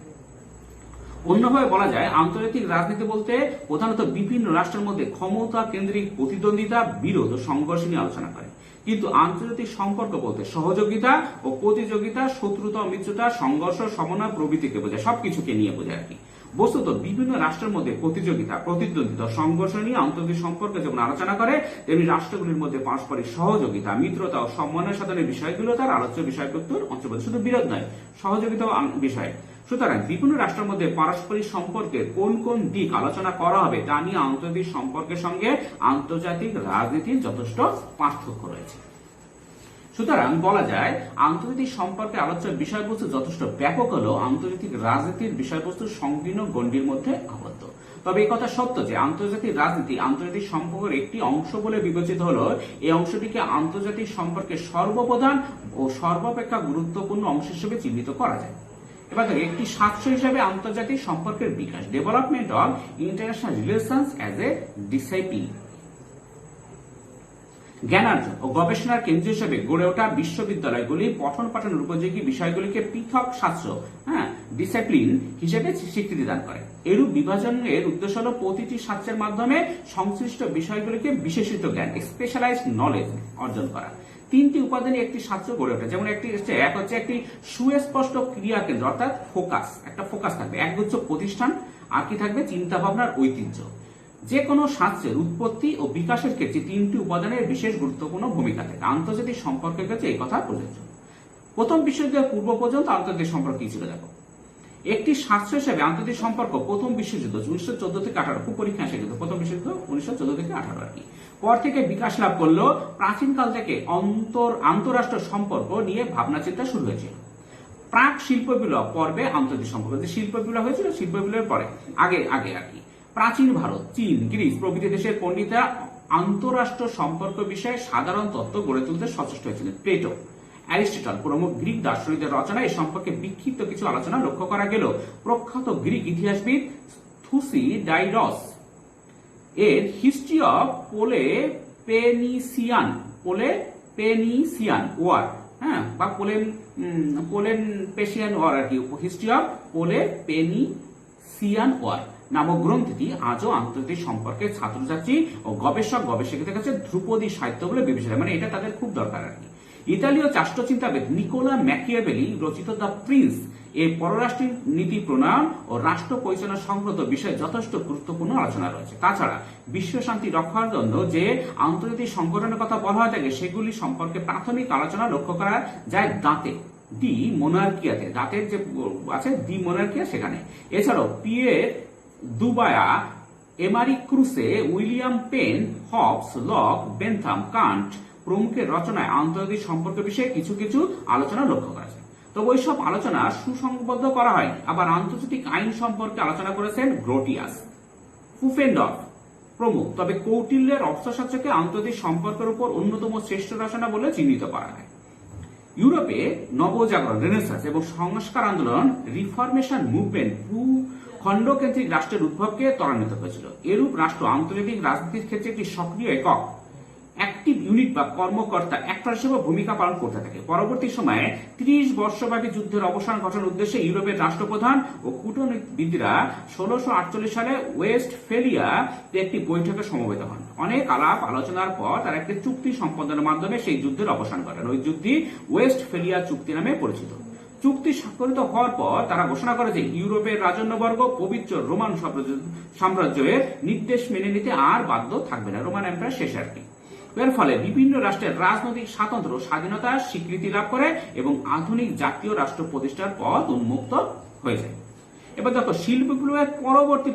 অন্যভাবে বলা যায় আন্তর্জাতিক রাজনীতি বলতে প্রধানত বিভিন্ন রাষ্ট্রের মধ্যে ক্ষমতা কেন্দ্রিক প্রতিদ্বন্দ্বিতা, বিরোধ ও সংঘর্ষ নিয়ে আলোচনা করে। কিন্তু আন্তর্জাতিক সম্পর্ক বলতে সহযোগিতা ও প্রতিযোগিতা, শত্রুতা ও মিত্রতা, সংঘর্ষ, সমন্বয় প্রভৃতিকে বোঝায়, সবকিছুকে নিয়ে বোঝায় আর কি। বস্তুত বিভিন্ন রাষ্ট্রের মধ্যে প্রতিযোগিতা, প্রতিদ্বন্দ্বিতা, সংঘর্ষ নিয়ে আন্তর্জাতিক সম্পর্ক যেমন আলোচনা করে, তেমনি রাষ্ট্রগুলির মধ্যে পারস্পরিক সহযোগিতা, মিত্রতা ও সমন্বয় সাধনের বিষয়গুলো তার আলোচ্য বিষয়বস্তুর অন্তর্ভুক্ত। শুধু বিরোধ নয়, সহযোগিতা বিষয়। সুতরাং বিভিন্ন রাষ্ট্রের মধ্যে পারস্পরিক সম্পর্কের কোন কোন দিক আলোচনা করা হবে তা নিয়ে আন্তর্জাতিক সম্পর্কের সঙ্গে আন্তর্জাতিক রাজনীতির যথেষ্ট পার্থক্য রয়েছে। সুতরাং বলা যায় আন্তর্জাতিক সম্পর্কে আলোচ্য বিষয়বস্তু যথেষ্ট ব্যাপক হলেও আন্তর্জাতিক রাজনীতির বিষয়বস্তু সংকীর্ণ গণ্ডির মধ্যে আবদ্ধ। তবে এই কথা সত্য যে আন্তর্জাতিক রাজনীতি আন্তর্জাতিক সম্পর্কের একটি অংশ বলে বিবেচিত হলেও এই অংশটিকে আন্তর্জাতিক সম্পর্কের সর্বপ্রধান ও সর্বাপেক্ষা গুরুত্বপূর্ণ অংশ হিসেবে চিহ্নিত করা যায়। এবার দেখো একটি স্বার্থ হিসাবে আন্তর্জাতিক সম্পর্কের বিকাশ, development of international relations as a discipline. জ্ঞানার্জন ও গবেষণার কেন্দ্র হিসেবে গড়ে ওঠা বিশ্ববিদ্যালয়গুলি পঠন পাঠনের উপযোগী বিষয়গুলিকে পৃথক শাস্ত্র ডিসিপ্লিন হিসেবে স্বীকৃতি দান করে। এরূপ বিভাজনের উদ্দেশ্য হল প্রতিটি শাস্ত্রের মাধ্যমে সংশ্লিষ্ট বিষয়গুলিকে বিশেষিত জ্ঞান স্পেশালাইজড নলেজ অর্জন করা। তিনটি উপাদানে একটি শাস্ত্র গড়ে ওঠে, যেমন এক হচ্ছে একটি সুস্পষ্ট ক্রিয়া কেন্দ্র অর্থাৎ ফোকাস, একটা ফোকাস থাকবে, একগুচ্ছ প্রতিষ্ঠান, আর কি থাকবে চিন্তা ভাবনার ঐতিহ্য। যে কোনো শাস্ত্রের উৎপত্তি ও বিকাশের ক্ষেত্রে তিনটি উপাদানের বিশেষ গুরুত্বপূর্ণ ভূমিকা থাকে। আন্তর্জাতিক সম্পর্কের ক্ষেত্রে এই কথা প্রযোজ্য। প্রথম বিশ্বযুদ্ধের পূর্ব পর্যন্ত আন্তর্জাতিক সম্পর্ক কি ছিল দেখো। একটি শাস্ত্র হিসেবে আন্তর্জাতিক সম্পর্ক প্রথম বিশ্বযুদ্ধ 1914 থেকে 18, খুব পরীক্ষা এসে কিন্তু প্রথম বিশ্বযুদ্ধ 1914 থেকে 18 আর কি, পর থেকে বিকাশ লাভ করলো। প্রাচীনকাল থেকে আন্তঃরাষ্ট্র সম্পর্ক নিয়ে ভাবনা চিন্তা শুরু হয়েছিল। প্রাক শিল্প বিপ্লব পর্বে আন্তর্জাতিক সম্পর্ক, যে শিল্প বিপ্লব হয়েছিল শিল্প বিপ্লবের পরে আগে আর কি, প্রাচীন ভারত, চীন, গ্রিস প্রভৃতি দেশের পণ্ডিতরা আন্তঃরাষ্ট্র সম্পর্ক বিষয়ে সাধারণ তত্ত্ব গড়ে তুলতে সচেষ্ট হয়েছিলেন। প্লেটো, অ্যারিস্টটল প্রমুখ গ্রিক দার্শনিকদের রচনা এই সম্পর্কে বিক্ষিপ্ত কিছু আলোচনা লক্ষ্য করা গেল। প্রখ্যাত গ্রিক ইতিহাসবিদ থুসিডাইডস এর হিস্ট্রি অফ পেনিসিয়ান ওয়ার বা পেশিয়ান ওয়ার আর কি, হিস্ট্রি অফ পেনিসিয়ান ওয়ার নামক গ্রন্থটি আজও আন্তর্জাতিক সম্পর্কের ছাত্রছাত্রী ও গবেষকদের কাছে ধ্রুপদী সাহিত্য বলে বিবেচিত, মানে এটা তাদের খুব দরকার আর কি। ইতালীয় রাষ্ট্রচিন্তাবিদ নিকোলা ম্যাকিয়াভেলি রচিত দ্য প্রিন্স এর পররাষ্ট্র নীতি প্রণয়ন ও রাষ্ট্র পরিচালনা সংক্রান্ত বিষয়ে যথেষ্ট গুরুত্বপূর্ণ আলোচনা রয়েছে। তাছাড়া বিশ্ব শান্তি রক্ষার জন্য যে আন্তর্জাতিক সংগঠনের কথা বলা হয়ে থাকে সেগুলি সম্পর্কে প্রাথমিক আলোচনা লক্ষ্য করা যায় দাঁতে, ডি মোনার্কিয়াতে, দাঁতের যে আছে ডি মোনার্কিয়া সেখানে। এছাড়াও Pierre Dubois, Emeric Cruce, William Penn, Hobbes, Locke, Bentham, Kant প্রমুখের রচনায় আন্তর্জাতিক সম্পর্ক বিষয়ে কিছু কিছু আলোচনা লক্ষ্য করা যায়। তবে ওইসব আলোচনা সুসংবদ্ধ করা হয়নি। আবার আন্তর্জাতিক আইন সম্পর্কে আলোচনা করেছেন গ্রোটিয়াস, ফুফেন্ডর্ফ প্রমুখ। তবে কৌটিল্যের অর্থশাস্ত্রকে আন্তর্জাতিক সম্পর্কের উপর অন্যতম শ্রেষ্ঠ রচনা বলে চিহ্নিত করা হয়। ইউরোপে নবজাগরণ, রেনেসাঁস এবং সংস্কার আন্দোলন, রিফরমেশন মুভমেন্ট খণ্ডকেন্দ্রিক রাষ্ট্রের উদ্ভবকে ত্বরান্বিত করেছিল। এরূপ রাষ্ট্র আন্তর্জাতিক রাজনীতির ক্ষেত্রে একটি সক্রিয় একক, অ্যাক্টিভ ইউনিট বা কর্মকর্তা, অ্যাক্টর হিসেবে ভূমিকা পালন করতে থাকে। পরবর্তী সময়ে 30 বর্ষব্যাপী যুদ্ধের অবসান ঘটানোর উদ্দেশ্যে ইউরোপের রাষ্ট্রপ্রধান ও কূটনীতিবিদরা 1648 সালে ওয়েস্টফেলিয়াতে একটি বৈঠকে সমবেত হন। অনেক আলাপ আলোচনার পর তারা একটি চুক্তি সম্পাদনের মাধ্যমে সেই যুদ্ধের অবসান ঘটান। ওই যুদ্ধটি ওয়েস্টফেলিয়া চুক্তি নামে পরিচিত। চুক্তি স্বাক্ষরিত হওয়ার পর তারা ঘোষণা করে যে ইউরোপের রাজন্যবর্গ পবিত্র রোমান সাম্রাজ্যের নির্দেশ মেনে নিতে আর বাধ্য থাকবে না, রোমান এম্পায়ার শেষ আর কি। এর ফলে বিভিন্ন রাষ্ট্রের রাজনৈতিক স্বাতন্ত্র্য স্বাধীনতার স্বীকৃতি লাভ করে এবং আধুনিক জাতীয় রাষ্ট্র প্রতিষ্ঠার পথ উন্মুক্ত হয়ে যায়। এবার দেখো শিল্প বিপ্লবের পরবর্তী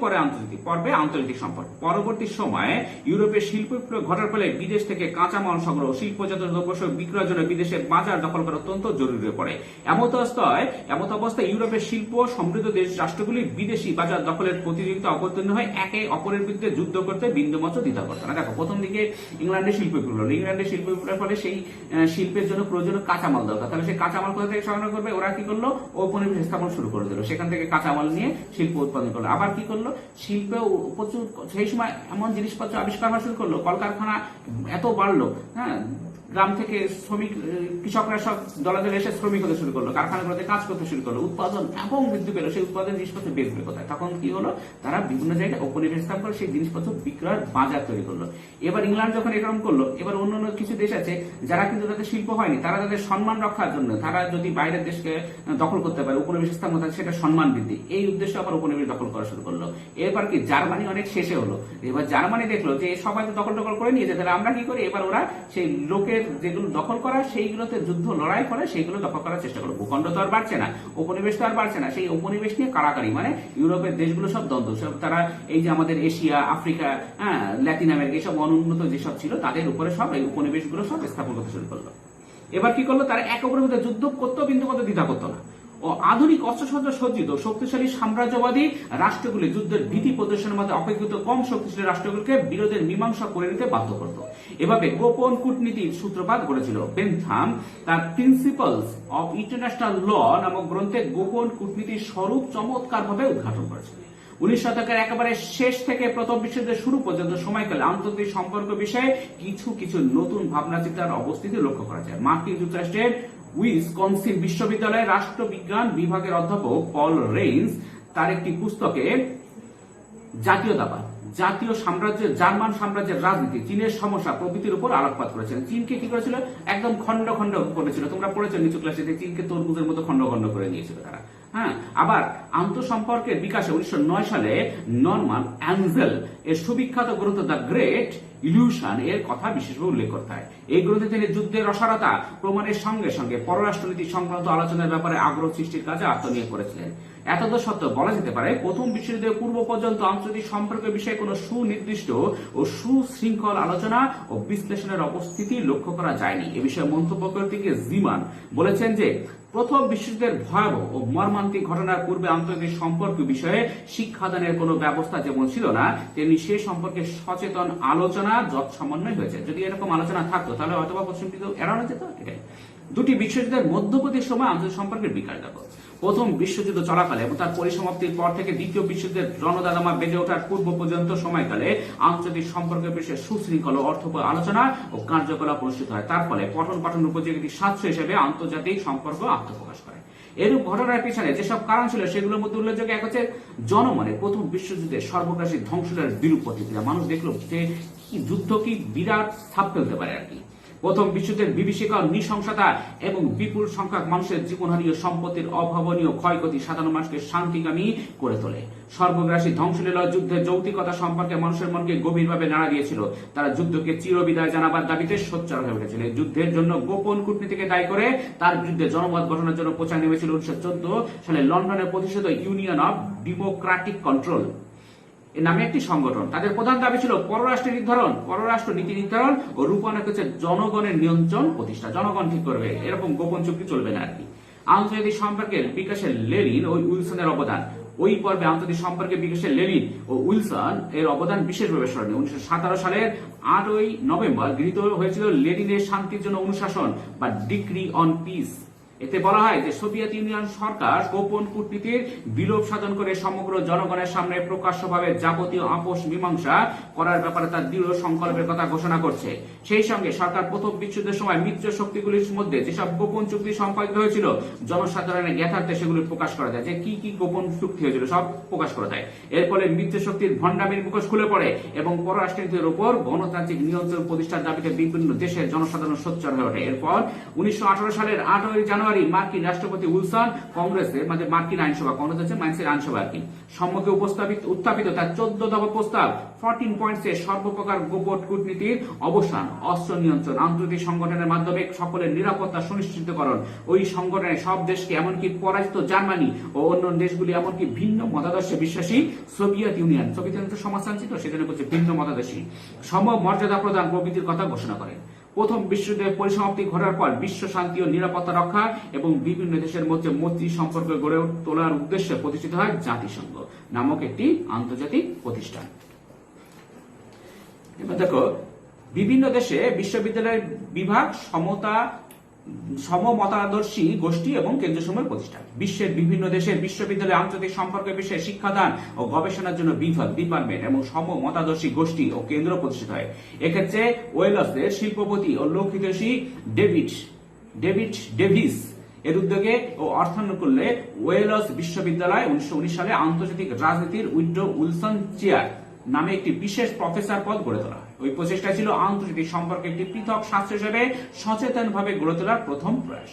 আন্তর্জাতিক সম্পর্ক। পরবর্তী সময়ে ইউরোপের শিল্প বিপ্লব ঘটার ফলে বিদেশ থেকে কাঁচামাল সংগ্রহ, শিল্পজাত দ্রব্য বিক্রয়ের জন্য বিদেশের বাজার দখল করা অত্যন্ত জরুরি হয়ে পড়ে। এমত অবস্থায় ইউরোপের শিল্প সমৃদ্ধ দেশ রাষ্ট্রগুলি বিদেশি বাজার দখলের প্রতিযোগিতা অবতীর্ণ হয়, একে অপরের বিরুদ্ধে যুদ্ধ করতে বিন্দুমাত্র দ্বিধা করতে না। দেখো প্রথম দিকে ইংল্যান্ডের শিল্প বিপ্লব, ইংল্যান্ডের শিল্প বিপ্লবের ফলে সেই শিল্পের জন্য প্রয়োজনীয় কাঁচামাল দরকার, তাহলে সেই কাঁচামাল কোথা থেকে সংগ্রহ করবে? ওরা কি করলো? ঔপনিবেশ স্থাপন শুরু করে দিল, সেখান থেকে কাঁচামাল নিয়ে শিল্প উৎপাদন করলো। আবার কি করলো? শিল্পে প্রচুর সেই সময় এমন জিনিসপত্র আবিষ্কার হওয়া শুরু করলো, কলকারখানা এত বাড়লো, গ্রাম থেকে শ্রমিক কৃষকরা সব দলে এসে শ্রমিক হতে শুরু করলো, কারখানাগুলোতে কাজ করতে শুরু করলো, উৎপাদন এবং বৃদ্ধি পেলো। সেই উৎপাদন জিনিসপত্র বেচবে কোথায়? তখন কি হলো? তারা বিভিন্ন জায়গায় উপনিবেশ স্থাপন করে সেই জিনিসপত্র বিক্রয়ের বাজার তৈরি করলো। এবার ইংল্যান্ড যখন এরকম করলো, এবার অন্য কিছু দেশ আছে যারা কিন্তু তাদের শিল্প হয়নি, তারা তাদের সম্মান রক্ষার জন্য, তারা যদি বাইরের দেশকে দখল করতে পারে, উপনিবেশ স্থাপন থাকে, সেটা সম্মান বৃদ্ধি, এই উদ্দেশ্যে আবার উপনিবেশ দখল করা শুরু করলো। এরপর কি জার্মানি অনেক শেষে হলো। এবার জার্মানি দেখলো যে সবাই তো দখল করে নিয়েছে, তাহলে আমরা কি করি? এবার ওরা সেই লোকের যেগুলো দখল করা সেইগুলোতে যুদ্ধ লড়াই করে সেইগুলো দখল করার চেষ্টা করলো। ভূখণ্ড তো আর বাড়ছে না, উপনিবেশ তো আর বাড়ছে না, সেই উপনিবেশ নিয়ে কাড়াকাড়ি, মানে ইউরোপের দেশগুলো সব দ্বন্দ্ব, সব তারা এই যে আমাদের এশিয়া, আফ্রিকা, ল্যাতিন আমেরিকা, এইসব অনুন্নত যেসব ছিল তাদের উপরে সব এই উপনিবেশগুলো সব স্থাপন করতে শুরু করলো। এবার কি করলো, তারা একে অপরের মধ্যে যুদ্ধ করতো, বিন্দুমাত্র দ্বিধা করতো না। ও আধুনিক অস্ত্রসজ্জা সজ্জিত শক্তিশালী সাম্রাজ্যবাদী রাষ্ট্রগুলি যুদ্ধের ভীতি প্রদর্শনের মধ্যে অপেক্ষিত কম শক্তিশালী রাষ্ট্রগুলিকে বিরোধের মীমাংসা করে নিতে বাধ্য করত। এভাবে গোপন কূটনীতির সূত্রপাত ঘটেছিল। বেনথাম তার প্রিন্সিপালস অফ ইন্টারন্যাশনাল ল নামক গ্রন্থে গোপন কূটনীতির স্বরূপ চমৎকারভাবে উদ্ঘাটন করেছিল। 19 শতকের একেবারে শেষ থেকে প্রথম বিশ্বযুদ্ধের শুরু পর্যন্ত সময়কালে আন্তর্জাতিক সম্পর্ক বিষয়ে কিছু কিছু নতুন ভাবনা চিন্তার অবস্থিতি লক্ষ্য করা যায়। মার্কিন যুক্তরাষ্ট্রের উইসকনসিন বিশ্ববিদ্যালয়ের রাষ্ট্রবিজ্ঞান বিভাগের অধ্যাপক পল রেইন্স তার একটি পুস্তকে জাতীয়তাবাদ, জাতীয় সাম্রাজ্য, জার্মান সাম্রাজ্যের রাজনীতি, চীনের সমস্যা প্রভৃতির উপর আলোকপাত করেছেন। চীনকে কি করেছিল, একদম খন্ড খন্ড করেছিল। তোমরা পড়েছো নিচু ক্লাসে, চীনকে তরমুজের মতো খন্ড খন্ড করে নিয়েছিল তারা। হ্যাঁ, আবার আন্তঃসম্পর্কের বিকাশে 1909 সালে নরমান অ্যানজেল এর সুবিখ্যাত গ্রন্থ দ্য গ্রেট ইলিউশন এর কথা বিশেষভাবে উল্লেখ করতে হয়। এই গ্রন্থে তিনি যুদ্ধের অসারতা প্রমাণের সঙ্গে সঙ্গে পররাষ্ট্রনীতি সংক্রান্ত আলোচনার ব্যাপারে আগ্রহ সৃষ্টির কাজে আত্মনিয়োগ করেছিলেন। এতদ সত্ত্বেও বলা যেতে পারে প্রথম বিশ্বযুদ্ধের পূর্ব পর্যন্ত আন্তর্জাতিক সম্পর্কের বিষয়ে কোনো সুনির্দিষ্ট ও সুশৃঙ্খল আলোচনা ও বিশ্লেষণের উপস্থিতি লক্ষ্য করা যায়নি। এ বিষয়ে মন্তব্য করতে গিয়ে জিমান বলেছেন যে প্রথম বিশ্বযুদ্ধের ভয়াবহ ও মর্মান্তিক ঘটনার পূর্বে আন্তর্জাতিক সম্পর্ক বিষয়ে শিক্ষাদানের কোনো ব্যবস্থা যেমন ছিল না, তেমনি সে সম্পর্কে সচেতন আলোচনা যৎসমন্বয় হয়েছে। যদি এরকম আলোচনা থাকতো তাহলে হয়তো বা পশ্চিমটি এড়ানো যেত। এটাই দুটি বিশ্বযুদ্ধের মধ্যবর্তী সময় আন্তর্জাতিক সম্পর্কের বিকাশ দেখো। প্রথম বিশ্বযুদ্ধ চলাকালে এবং তার পরিসমাপ্তির পর থেকে দ্বিতীয় বিশ্বযুদ্ধের রণদামামা বেজে ওঠার পূর্ব পর্যন্ত সময়কালে আন্তর্জাতিক সম্পর্কের বিষয়ে সুশৃঙ্খল ও অর্থবহ আলোচনা ও কার্যকলাপ অনুষ্ঠিত হয়। তার ফলে পঠন পাঠন উপযোগী একটি সাক্ষ্য হিসেবে আন্তর্জাতিক সম্পর্ক আত্মপ্রকাশ করে। এরূপ ঘটনার পিছনে যেসব কারণ ছিল সেগুলোর মধ্যে উল্লেখযোগ্য এক হচ্ছে জনমনে প্রথম বিশ্বযুদ্ধের সর্বগ্রাসী ধ্বংসের বিরূপ প্রতিক্রিয়া। মানুষ দেখলো যে যুদ্ধ কি বিরাট ছাপ ফেলতে পারে আর কি। প্রথম বিশ্বযুদ্ধের বিভীষিকা, নৃশংসতা এবং বিপুল সংখ্যক মানুষের জীবনহানি ও সম্পত্তির অভাবনীয় ক্ষয়ক্ষতি সাধারণ মানুষকে শান্তিকামী করে তোলে। সর্বগ্রাসী ধ্বংসলীলা যুদ্ধের যৌক্তিকতা সম্পর্কে মানুষের মনকে গভীরভাবে নাড়া দিয়েছিল। তারা যুদ্ধকে চিরবিদায় জানাবার দাবিতে সোচ্চার হয়ে উঠেছিল। যুদ্ধের জন্য গোপন কূটনীতিকে দায়ী করে তার বিরুদ্ধে জনমত গঠনের জন্য প্রচার নেমেছিল 1914 সালে লন্ডনে প্রতিষ্ঠিত ইউনিয়ন অব ডেমোক্রেটিক কন্ট্রোল নামে একটি সংগঠন। তাদের প্রধান দাবি ছিল পররাষ্ট্র নীতি নির্ধারণ ও রূপায়ণ হচ্ছে জনগণের নিয়ন্ত্রণ প্রতিষ্ঠা। জনগণ ঠিক করবে, এরকম গোপন চুক্তি চলবে না আর কি। আন্তর্জাতিক সম্পর্কের বিকাশে লেনিন ও উইলসনের অবদান। ওই পর্বে আন্তর্জাতিক সম্পর্কের বিকাশে লেনিন ও উইলসন এর অবদান বিশেষভাবে স্মরণীয়। 1917 সালের 8ই নভেম্বর গৃহীত হয়েছিল লেনিনের শান্তির জন্য অনুশাসন বা ডিক্রি অন পিস। এতে বলা হয় যে সোভিয়েত ইউনিয়ন সরকার গোপন কূটনীতির বিলোপ সাধন করে সমগ্র জনগণের সামনে প্রকাশ্যভাবে যাবতীয় আপোষ মীমাংসা করার ব্যাপারে তার দৃঢ় সংকল্পের কথা ঘোষণা করছে। সেই সঙ্গে সরকার প্রথম বিশ্বযুদ্ধের সময় মিত্র শক্তিগুলির মধ্যে যেসব গোপন চুক্তি সম্পাদিত হয়েছিল জনসাধারণের জ্ঞাতার্থে সেগুলি প্রকাশ করা যায়, যে কি কি গোপন চুক্তি হয়েছিল সব প্রকাশ করা যায়। এর ফলে মিত্র শক্তির ভণ্ডামির মুখোশ খুলে পড়ে এবং পররাষ্ট্রনীতির উপর গণতান্ত্রিক নিয়ন্ত্রণ প্রতিষ্ঠার দাবিতে বিভিন্ন দেশের জনসাধারণ সোচ্চার হয়ে ওঠে। এরপর 1918 সালের 8ই জানুয়ারি মার্কিন রাষ্ট্রপতি উইলসন কংগ্রেসের মানে মার্কিন আইনসভা, কংগ্রেস হচ্ছে মার্কিন আইনসভা আর কি, সম্মুখে উত্থাপিত তার 14 দফা প্রস্তাব 14 পয়েন্টসে সর্বপ্রকার গোপন কূটনীতির অবসান, অস্ত্র নিয়ন্ত্রণ, আন্তর্জাতিক সংগঠনের মাধ্যমে সকলের নিরাপত্তা সুনিশ্চিতকরণ, ওই সংগঠনের সব দেশকে এমনকি পরাজিত জার্মানি ও অন্য দেশগুলি এমনকি ভিন্ন মতাদর্শে বিশ্বাসী সোভিয়েত ইউনিয়ন সমাজতান্ত্রিক সেজন্য বলছে ভিন্ন মতাদর্শী সম মর্যাদা প্রদান প্রভৃতির কথা ঘোষণা করেন। প্রথম বিশ্বযুদ্ধের পরিসমাপ্তি ঘটার পর বিশ্ব শান্তি ও নিরাপত্তা রক্ষা এবং বিভিন্ন দেশের মধ্যে মৈত্রী সম্পর্ক গড়ে তোলার উদ্দেশ্যে প্রতিষ্ঠিত হয় জাতিসংঘ নামক একটি আন্তর্জাতিক প্রতিষ্ঠান। এবার দেখো বিভিন্ন দেশে বিশ্ববিদ্যালয়ের বিভাগ সমমতাদর্শী গোষ্ঠী এবং কেন্দ্রসমূহের প্রতিষ্ঠান। বিশ্বের বিভিন্ন দেশের বিশ্ববিদ্যালয়ে আন্তর্জাতিক সম্পর্কের বিষয়ে শিক্ষাদান ও গবেষণার জন্য বিভাগ, ডিপার্টমেন্ট এবং সমমতাদর্শী গোষ্ঠী ও কেন্দ্র প্রতিষ্ঠিত হয়। এক্ষেত্রে ওয়েলসের শিল্পপতি ও লোকহিতৈষী ডেভিড ডেভিস এর উদ্যোগে ও অর্থানুকূল্যে ওয়েলস বিশ্ববিদ্যালয় 1919 সালে আন্তর্জাতিক রাজনীতির উইড্রো উইলসন চেয়ার নামে একটি বিশেষ প্রফেসর পদ গড়ে তোলা হয়। ওই প্রচেষ্টা ছিল আন্তর্জাতিক সম্পর্কে একটি পৃথক শাস্ত্র হিসেবে সচেতনভাবে গড়ে তোলার প্রথম প্রয়াস।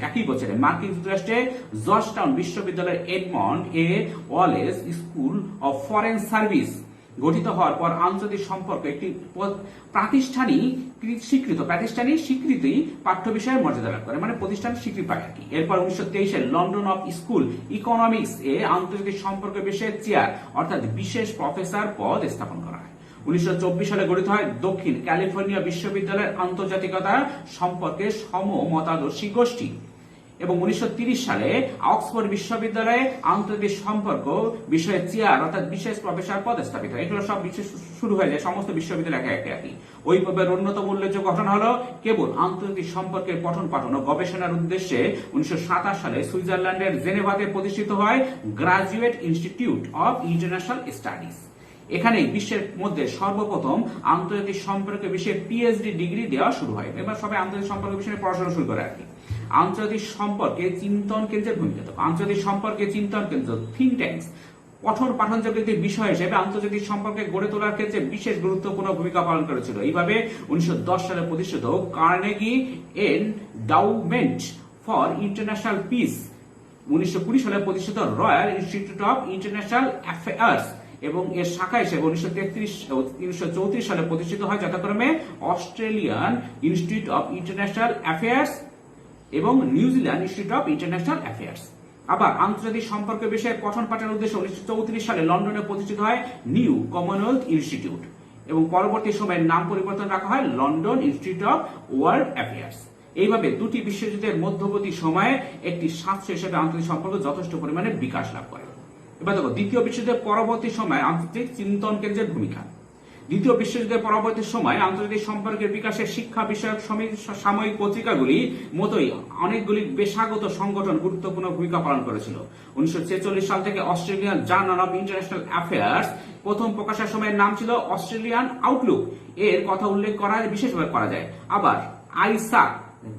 একই বছরে মার্কিন যুক্তরাষ্ট্রে জর্জটাউন বিশ্ববিদ্যালয়ের Edmund A Wallace school of foreign service গঠিত হওয়ার পর আন্তর্জাতিক সম্পর্ক একটি প্রাতিষ্ঠানিক স্বীকৃতি পাঠ্য বিষয়ের মর্যাদা লাভ করে, মানে প্রতিষ্ঠান স্বীকৃতি পায় আর কি। এরপর 1923 লন্ডন অফ স্কুল ইকোনমিক্স এ আন্তর্জাতিক সম্পর্ক বিষয়ের চেয়ার অর্থাৎ বিশেষ প্রফেসর পদ স্থাপন করা হয়। 1924 সালে গঠিত হয় দক্ষিণ ক্যালিফোর্নিয়া বিশ্ববিদ্যালয়ের আন্তর্জাতিকতা সম্পর্কে সমমতাদর্শী গোষ্ঠী। এবং 1930 সালে অক্সফোর্ড বিশ্ববিদ্যালয়ে আন্তর্জাতিক সম্পর্ক বিষয়ে চেয়ার অর্থাৎ বিশেষ প্রফেসর পদে স্থাপিত। এগুলো সব বিশেষ শুরু হয়ে যায় সমস্ত বিশ্ববিদ্যালয় একে একে। ওই পর্বের অন্যতম উল্লেখযোগ্য ঘটনা হলো কেবল আন্তর্জাতিক সম্পর্কের পঠন পাঠন ও গবেষণার উদ্দেশ্যে 1927 সালে সুইজারল্যান্ডের জেনেভাতে প্রতিষ্ঠিত হয় graduate institute of international studies. এখানে বিশ্বের মধ্যে সর্বপ্রথম আন্তর্জাতিক সম্পর্ক বিষয়ে পিএইচডি ডিগ্রি দেওয়া শুরু হয়। এবার সবাই আন্তর্জাতিক সম্পর্ক বিষয়ে পড়াশোনা শুরু করে আর কি। আন্তর্জাতিক সম্পর্কে চিন্তন কেন্দ্রের ভূমিকা। আন্তর্জাতিক সম্পর্কে চিন্তন কেন্দ্র থিঙ্ক ট্যাঙ্কস পঠন পাঠনযোগ্য একটি বিষয় হিসেবে আন্তর্জাতিক সম্পর্কে গড়ে তোলার ক্ষেত্রে বিশেষ গুরুত্বপূর্ণ ভূমিকা পালন করেছিল। এইভাবে 1910 সালে প্রতিষ্ঠিত Carnegie Endowment for International Peace, 1920 সালে প্রতিষ্ঠিত Royal Institute of International Affairs এবং এর শাখা হিসেবে 1934 সালে প্রতিষ্ঠিত হয় যথাক্রমে Australian Institute of International Affairs এবং New Zealand Institute of International Affairs. আবার আন্তর্জাতিক সম্পর্ক বিষয়ে পঠন পাঠনের উদ্দেশ্যে 1934 সালে লন্ডনে প্রতিষ্ঠিত হয় নিউ কমনওয়েলথ ইনস্টিটিউট এবং পরবর্তী সময়ে নাম পরিবর্তন রাখা হয় London institute of world affairs. এইভাবে দুটি বিশ্বযুদ্ধের মধ্যবর্তী সময়ে একটি সাক্ষ্য হিসেবে আন্তর্জাতিক সম্পর্ক যথেষ্ট পরিমাণে বিকাশ লাভ করে। এবার দেখো দ্বিতীয় বিশ্বযুদ্ধের পরবর্তী সময়ে আন্তর্জাতিক চিন্তন কেন্দ্রের ভূমিকা। দ্বিতীয় বিশ্বযুদ্ধের পরবর্তী সময় আন্তর্জাতিক সম্পর্কের বিকাশে শিক্ষা বিষয়ক সাময়িক পত্রিকাগুলি মতোই অনেকগুলি পেশাগত সংগঠন গুরুত্বপূর্ণ ভূমিকা পালন করেছিল। 1946 সাল থেকে Australian journal of International affairs প্রথম প্রকাশের সময়ের নাম ছিল অস্ট্রেলিয়ান আউটলুক, এর কথা উল্লেখ করা বিশেষভাবে করা যায়। আবার আইসা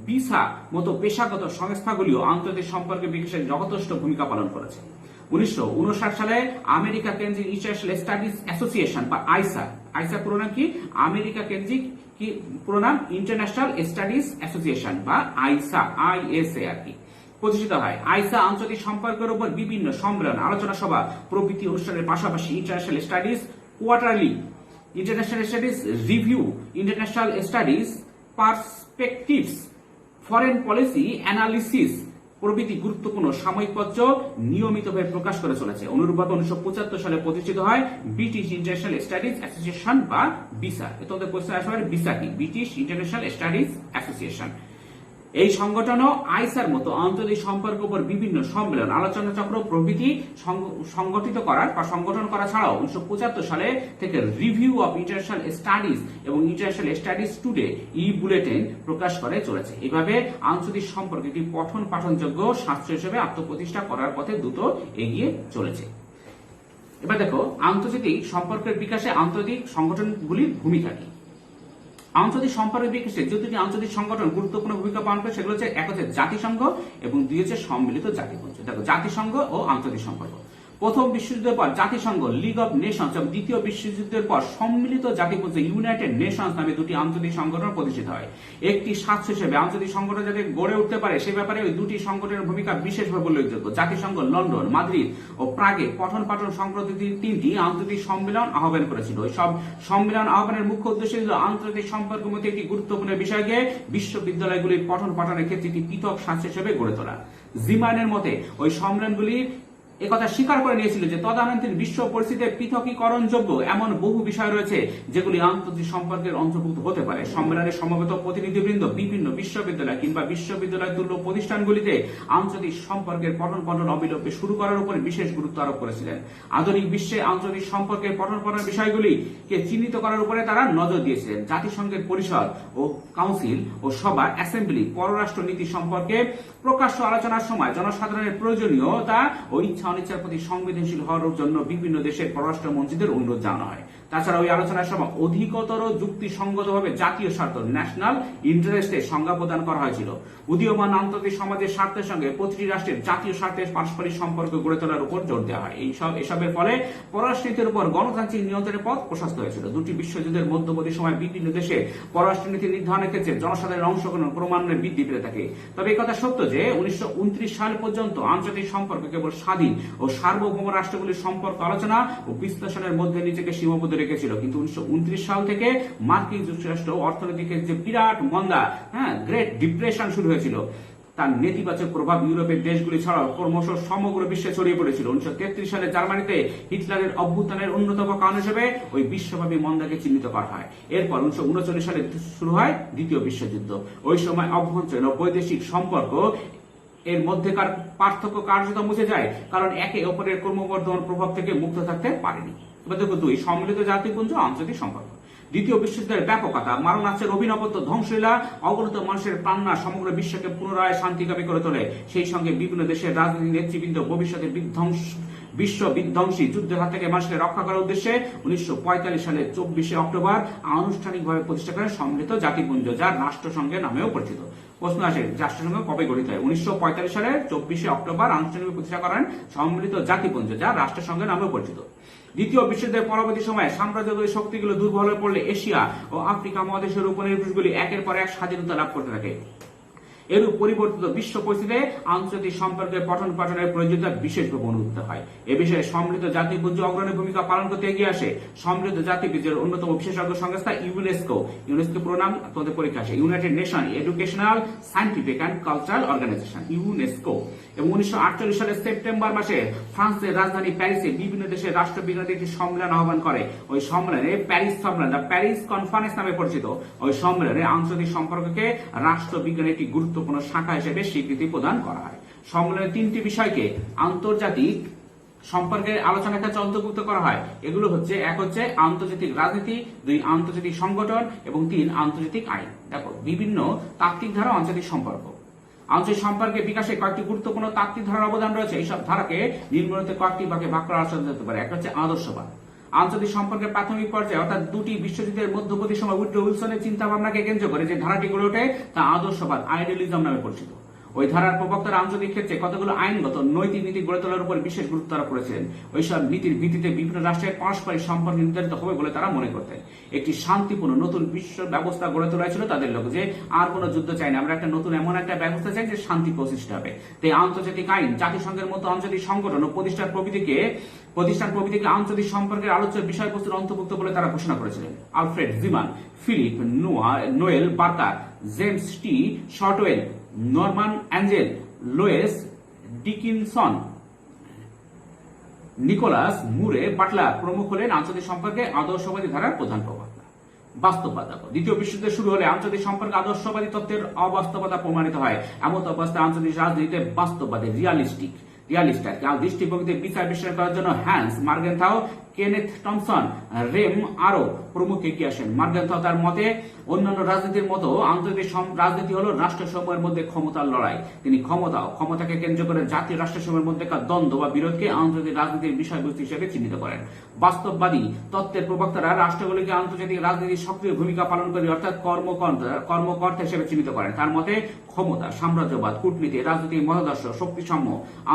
বিসা মতো পেশাগত সংস্থাগুলিও আন্তর্জাতিক সম্পর্কের বিকাশে যথেষ্ট ভূমিকা পালন করেছে। 1959 সালে আমেরিকা কেন্দ্রিক ইন্টারন্যাশনাল স্টাডিজ অ্যাসোসিয়েশন বা আইসা পুরো নাম কি? আমেরিকা কেন্দ্রিক কি পুরো নাম? ইন্টারন্যাশনাল স্টাডিজ অ্যাসোসিয়েশন বা আইএসএ আর কি প্রতিষ্ঠিত হয়। আইসা আন্তর্জাতিক সম্পর্কের উপর বিভিন্ন সম্মেলন, আলোচনা সভা প্রভৃতি অনুষ্ঠানের পাশাপাশি international studies quarterly, international studies review, international studies perspectives, foreign policy analysis প্রভৃতি গুরুত্বপূর্ণ সাময়িক পত্র নিয়মিতভাবে প্রকাশ করে চলেছে। অনুরূপভাবে 1975 সালে প্রতিষ্ঠিত হয় ব্রিটিশ ইন্টারন্যাশনাল স্টাডিজ অ্যাসোসিয়েশন বা বিসা। তোমাদের প্রশ্ন আসবে বিসা কি? British international studies association. এই সংগঠনও আইসার মতো আন্তর্জাতিক সম্পর্ক উপর বিভিন্ন সম্মেলন, আলোচনা চক্র প্রভৃতি সংগঠিত করার বা সংগঠন করা ছাড়াও 1975 সালে থেকে রিভিউ অব ইন্টারন্যাশনাল স্টাডিজ এবং ইন্টারন্যাশনাল স্টাডিজ টুডে বুলেটিন প্রকাশ করে চলেছে। এভাবে আন্তর্জাতিক সম্পর্ক একটি পঠন পাঠনযোগ্য শাস্ত্র হিসেবে আত্মপ্রতিষ্ঠা করার পথে দ্রুত এগিয়ে চলেছে। এবার দেখো আন্তর্জাতিক সম্পর্কের বিকাশে আন্তর্জাতিক সংগঠনগুলির ভূমিকা কি। আন্তর্জাতিক সম্পর্কের বিকাশে যে দুটি আন্তর্জাতিক সংগঠন গুরুত্বপূর্ণ ভূমিকা পালন করে সেগুলো হচ্ছে এক হচ্ছে জাতিসংঘ এবং দুই হচ্ছে সম্মিলিত জাতিপুঞ্জ। দেখো জাতিসংঘ ও আন্তর্জাতিক সম্পর্ক। প্রথম বিশ্বযুদ্ধের পর জাতিসংঘ লিগ অব নেশনস এবং দ্বিতীয় বিশ্বযুদ্ধের পর সম্মিলিত জাতিপুঞ্জ ইউনাইটেড নেশনস নামে দুটি আন্তর্জাতিক সংগঠন প্রতিষ্ঠিত হয়। একটি স্বার্থ হিসেবে আন্তর্জাতিক সংগঠন যাতে গড়ে উঠতে পারে সে ব্যাপারে ওই দুটি সংগঠনের ভূমিকা বিশেষভাবে উল্লেখযোগ্য। জাতিসংঘ লন্ডন, মাদ্রিদ ও প্রাগে পঠন পাঠন সংক্রান্ত তিনটি আন্তর্জাতিক সম্মেলন আহ্বান করেছিল। ওই সব সম্মেলন আহ্বানের মুখ্য উদ্দেশ্য ছিল আন্তর্জাতিক সম্পর্কের মধ্যে একটি গুরুত্বপূর্ণ বিষয়কে বিশ্ববিদ্যালয়গুলির পঠন পাঠনের ক্ষেত্রে একটি পৃথক শাস্ত্র হিসেবে গড়ে তোলা। জিমানের মতে ওই সম্মেলনগুলি একথা স্বীকার করে নিয়েছিল যে তদানীন্তন বিশ্ব পরিস্থিতিতে পৃথকীকরণযোগ্য এমন বহু বিষয় রয়েছে যেগুলি আন্তর্জাতিক সম্পর্কের অন্তর্ভুক্ত হতে পারে। সম্মেলনে সমবেত প্রতিনিধিবৃন্দ বিভিন্ন বিশ্ববিদ্যালয় কিংবা বিশ্ববিদ্যালয় তুল্য প্রতিষ্ঠানগুলিতে আন্তর্জাতিক সম্পর্কের পঠন পাঠন অবিলম্বে শুরু করার উপর বিশেষ গুরুত্ব আরোপ করেছিলেন। আধুনিক বিশ্বে আন্তর্জাতিক সম্পর্কের পঠন পাঠনের বিষয়গুলিকে চিহ্নিত করার উপরে তারা নজর দিয়েছিলেন। জাতিসংঘের পরিষদ ও কাউন্সিল ও সভা অ্যাসেম্বলি পররাষ্ট্র নীতি সম্পর্কে প্রকাশ্য আলোচনার সময় জনসাধারণের প্রয়োজনীয়তা ও ইচ্ছা অনিচ্ছার প্রতি সংবেদনশীল হওয়ার জন্য বিভিন্ন দেশের পররাষ্ট্র মন্ত্রীদের অনুরোধ জানানো হয়। তাছাড়া ওই আলোচনার সময় অধিকতর যুক্তিসঙ্গতভাবে জাতীয় স্বার্থ ন্যাশনাল ইন্টারেস্টে সংজ্ঞা প্রদান করা হয়েছিল। উদীয়মান আন্তর্জাতিক সমাজের স্বার্থের সঙ্গে প্রতিটি রাষ্ট্রের জাতীয় স্বার্থের পারস্পরিক সম্পর্ক গড়ে তোলার উপর জোর দেওয়া হয়। এসবের ফলে পররাষ্ট্রনীতির উপর গণতান্ত্রিক নিয়ন্ত্রণের পথ প্রশস্ত হয়েছিল। দুটি বিশ্বযুদ্ধের মধ্যবর্তী সময় বিভিন্ন দেশে পররাষ্ট্রনীতি নির্ধারণের ক্ষেত্রে জনসাধারণের অংশগ্রহণ ক্রমান্বয়ে বৃদ্ধি পেতে থাকে। তবে এই কথা সত্য যে 1929 সাল পর্যন্ত আন্তর্জাতিক সম্পর্ক কেবল স্বাধীন ও সার্বভৌম রাষ্ট্রগুলির সম্পর্ক আলোচনা ও বিশ্লেষণের মধ্যে নিজেকে সীমাবদ্ধ রেখেছিল। কিন্তু 1929 সাল থেকে মার্কিন যুক্তরাষ্ট্র অর্থনৈতিক যে বিরাট মন্দা, গ্রেট ডিপ্রেশন শুরু হয়েছিল, তার নেতিবাচক প্রভাব ইউরোপের দেশগুলি ছাড়াও ক্রমশ সমগ্র বিশ্বে ছড়িয়ে পড়েছিল। 1933 সালে জার্মানিতে হিটলারের অভ্যুত্থানের অন্যতম কারণ হিসেবে ওই বিশ্বব্যাপী মন্দাকে চিহ্নিত করা হয়। এরপর 1939 সালে শুরু হয় দ্বিতীয় বিশ্বযুদ্ধ। ওই সময় অভ্যন্তরীণ ও বৈদেশিক সম্পর্ক এর মধ্যেকার পার্থক্য কার্যত মুছে যায়, কারণ একে অপরের ক্রমবর্ধমান প্রভাব থেকে মুক্ত থাকতে পারেনি। এবার দেখো 2, সম্মিলিত জাতিপুঞ্জ আন্তর্জাতিক সম্পর্ক। দ্বিতীয় বিশ্বযুদ্ধের ব্যাপকতা, মারণাস্ত্রের অভিনবত্ব, ধ্বংসলীলা, অগণিত মানুষের প্রাণনা সমগ্র বিশ্বকে পুনরায় শান্তিকামী করে তোলে। সেই সঙ্গে বিভিন্ন দেশের রাজনৈতিক নেতৃবৃন্দ ভবিষ্যতে বিশ্ব বিধ্বংসী যুদ্ধের হাত থেকে মানুষকে রক্ষা করার উদ্দেশ্যে 1945 সালের 24 অক্টোবর আনুষ্ঠানিকভাবে প্রতিষ্ঠা করেন সম্মিলিত জাতিপুঞ্জ, যা রাষ্ট্রসংঘের নামেও পরিচিত। প্রশ্ন আসে, রাষ্ট্রসংঘ কবে গঠিত হয়? 1945 সালের 24 অক্টোবর আনুষ্ঠানিকভাবে প্রতিষ্ঠা করেন সম্মিলিত জাতিপুঞ্জ, যা রাষ্ট্রসংঘের নামেও পরিচিত। দ্বিতীয় বিশ্বযুদ্ধের পরবর্তী সময়ে সাম্রাজ্যবাদী শক্তিগুলো দুর্বল হয়ে পড়লে এশিয়া ও আফ্রিকা মহাদেশের উপনিবেশগুলি একের পর এক স্বাধীনতা লাভ করতে থাকে। এরূপ পরিবর্তিত বিশ্ব পরিস্থিতিতে আন্তর্জাতিক সম্পর্কের পঠন পাঠনের প্রয়োজনীয়তা বিশেষভাবে অনুভূত হয়। এ বিষয়ে সম্মিলিত জাতিপুঞ্জ অগ্রণী ভূমিকা পালন করতে এগিয়ে আসে। সম্মিলিত জাতিপুঞ্জের অন্যতম বিশেষজ্ঞ সংস্থা ইউনেস্কো পুরো নাম তোমাদের পরীক্ষা আসে, United Nation Educational, Scientific and Cultural Organization, UNESCO. এবং 1948 সালের সেপ্টেম্বর মাসে ফ্রান্সের রাজধানী প্যারিসে বিভিন্ন দেশের রাষ্ট্রবিজ্ঞানীদের একটি সম্মেলন আহ্বান করে। ওই সম্মেলনে প্যারিস সম্মেলন, প্যারিস কনফারেন্স নামে পরিচিত, ওই সম্মেলনে আন্তর্জাতিক সম্পর্ককে রাষ্ট্রবিজ্ঞানের একটি গুরুত্বপূর্ণ শাখা হিসেবে স্বীকৃতি প্রদান করা হয়। সম্মেলনে 3টি বিষয়কে আন্তর্জাতিক সম্পর্কের আলোচনার ক্ষেত্রে অন্তর্ভুক্ত করা হয়। এগুলো হচ্ছে, 1 হচ্ছে আন্তর্জাতিক রাজনীতি, 2 আন্তর্জাতিক সংগঠন এবং 3 আন্তর্জাতিক আইন। দেখো, বিভিন্ন তাত্ত্বিক ধারা আন্তর্জাতিক সম্পর্ক। আন্তর্জাতিক সম্পর্কের বিকাশে কয়েকটি গুরুত্বপূর্ণ তাত্ত্বিক ধারার অবদান রয়েছে। এইসব ধারাকে নিম্নলিখিত কয়েকটি ভাগে ভাগ করা আলোচনা যেতে পারে। 1 হচ্ছে আদর্শবাদ। আন্তর্জাতিক সম্পর্কের প্রাথমিক পর্যায়ে অর্থাৎ দুটি বিশ্বযুদ্ধের মধ্যবর্তী সময় উড্রো উইলসনের চিন্তা ভাবনাকে কেন্দ্র করে যে ধারাটি গড়ে ওঠে তা আদর্শবাদ, আইডিয়ালিজম নামে পরিচিত। ওই ধারার প্রবক্তারা আন্তর্জাতিক ক্ষেত্রে কতগুলো আইনগত নৈতিক নীতি গড়ে তোলার উপর বিশেষ গুরুত্ব আরোপ করেছিলেন। ওইসব নীতির ভিত্তিতে বিভিন্ন রাষ্ট্রের পারস্পরিক সম্পর্ক নির্ধারিত হবে বলে তারা মনে করতেন। একটি শান্তিপূর্ণ নতুন বিশ্ব ব্যবস্থা গড়ে তোলা ছিল তাদের লক্ষ্য, যে আর কোনো যুদ্ধ চাই না, আমরা একটা নতুন এমন একটা ব্যবস্থা চাই যে শান্তি প্রতিষ্ঠা হবে। তাই আন্তর্জাতিক আইন, জাতিসংঘের মতো আন্তর্জাতিক সংগঠন ও প্রতিষ্ঠান প্রভৃতিকে আন্তর্জাতিক সম্পর্কের আলোচ্য বিষয়বস্তুর অন্তর্ভুক্ত বলে তারা ঘোষণা করেছিলেন। Alfred Zimmern, Philip Noel Baker, James T Shotwell, Norman Angell, Lowes Dickinson, Nicholas Murray Butler প্রমুখ হলেন আন্তর্জাতিক সম্পর্কে আদর্শবাদী ধারার প্রধান প্রবক্তা। বাস্তববাদ। দ্বিতীয় বিশ্বযুদ্ধ শুরু হলে আন্তর্জাতিক সম্পর্কে আদর্শবাদী তত্ত্বের অবাস্তবতা প্রমাণিত হয়। এমন অবস্থায় আন্তর্জাতিক রাজনীতিতে বাস্তববাদী রিয়ালিস্ট দৃষ্টিভঙ্গিতে বিচার বিশ্লেষণ করার জন্য হ্যান্স মার্গেনথাউ, কেনেথ টমসন, রেম আরো প্রমুখ এগিয়ে আসেন। মার্গেনথাউ তার মতে অন্যান্য রাজনীতির মতো আন্তর্জাতিক রাজনীতি হলো রাষ্ট্রসমূহের মধ্যে ক্ষমতার লড়াই। তিনি ক্ষমতাকে কেন্দ্র করে জাতীয় রাষ্ট্রসমূহের মধ্যেকার দ্বন্দ্ব বা বিরোধকে আন্তর্জাতিক রাজনীতির বিষয়বস্তু হিসেবে চিহ্নিত করেন। বাস্তববাদী তত্ত্বের প্রবক্তারা রাষ্ট্রগুলিকে আন্তর্জাতিক রাজনীতির সক্রিয় ভূমিকা পালন করে অর্থাৎ কর্মকর্তা হিসেবে চিহ্নিত করেন। তার মতে ক্ষমতা, সাম্রাজ্যবাদ, কূটনীতি, রাজনৈতিক মতাদর্শ, শক্তিসাম্য,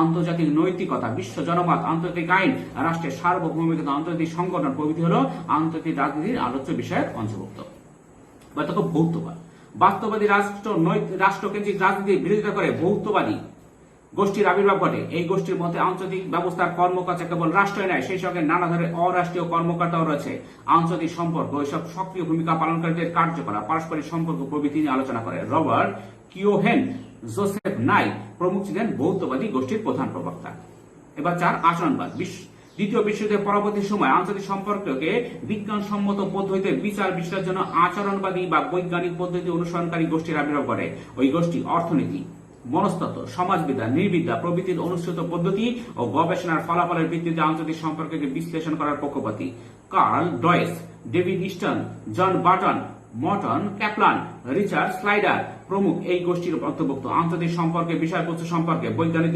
আন্তর্জাতিক নৈতিকতা, বিশ্ব জনমত, আন্তর্জাতিক আইন, রাষ্ট্রের সার্বভৌমিকতা, আন্তর্জাতিক সংগঠন প্রভৃতি হল আন্তর্জাতিক রাজনীতির আলোচ্য বিষয়ের অন্তর্ভুক্ত। ভৌতবাদ। বাস্তববাদী রাষ্ট্রকেন্দ্রিক রাজনীতির বিরোধিতা করে ভৌতবাদী গোষ্ঠীর আবির্ভাব ঘটে। এই গোষ্ঠীর মতে আন্তর্জাতিক ব্যবস্থার কর্মকর্তা কেবল রাষ্ট্রই নয়, সেই সঙ্গে নানা ধরনের অরাষ্ট্রীয় কর্মকর্তাও রয়েছে। আন্তর্জাতিক সম্পর্ক এসব সক্রিয় ভূমিকা পালনকারীদের কার্যকলাপ, পারস্পরিক সম্পর্ক প্রভৃতি নিয়ে আলোচনা করে। রবার্ট কিওহেন, জোসেফ নাই প্রমুখ ছিলেন ভৌতবাদী গোষ্ঠীর প্রধান প্রবক্তা। এবার 4 আচরণবাদ। দ্বিতীয় বিশ্বযুদ্ধের পরবর্তী সময় আন্তর্জাতিক সম্পর্ককে বিজ্ঞানসম্মত পদ্ধতিতে বিচার বিশ্লেষণের জন্য আচরণবাদী বা বৈজ্ঞানিক পদ্ধতি অনুসরণকারী গোষ্ঠীর আবির্ভাব ঘটে। ওই গোষ্ঠী অর্থনীতি, মনস্তত্ত্ব, সমাজবিদ্যা, নৃবিদ্যা প্রভৃতির অনুসৃত পদ্ধতি ও গবেষণার ফলাফলের ভিত্তিতে আন্তর্জাতিক সম্পর্ককে বিশ্লেষণ করার পক্ষপাতী। কার্ল ডয়েস, ডেভিড ইস্টন, জন বার্টন, মর্টন ক্যাপলান, রিচার্ড স্লাইডার প্রমুখ এই গোষ্ঠীর অন্তর্ভুক্ত। আন্তর্জাতিক সম্পর্কে বিষয়বস্তু সম্পর্কে বৈজ্ঞানিক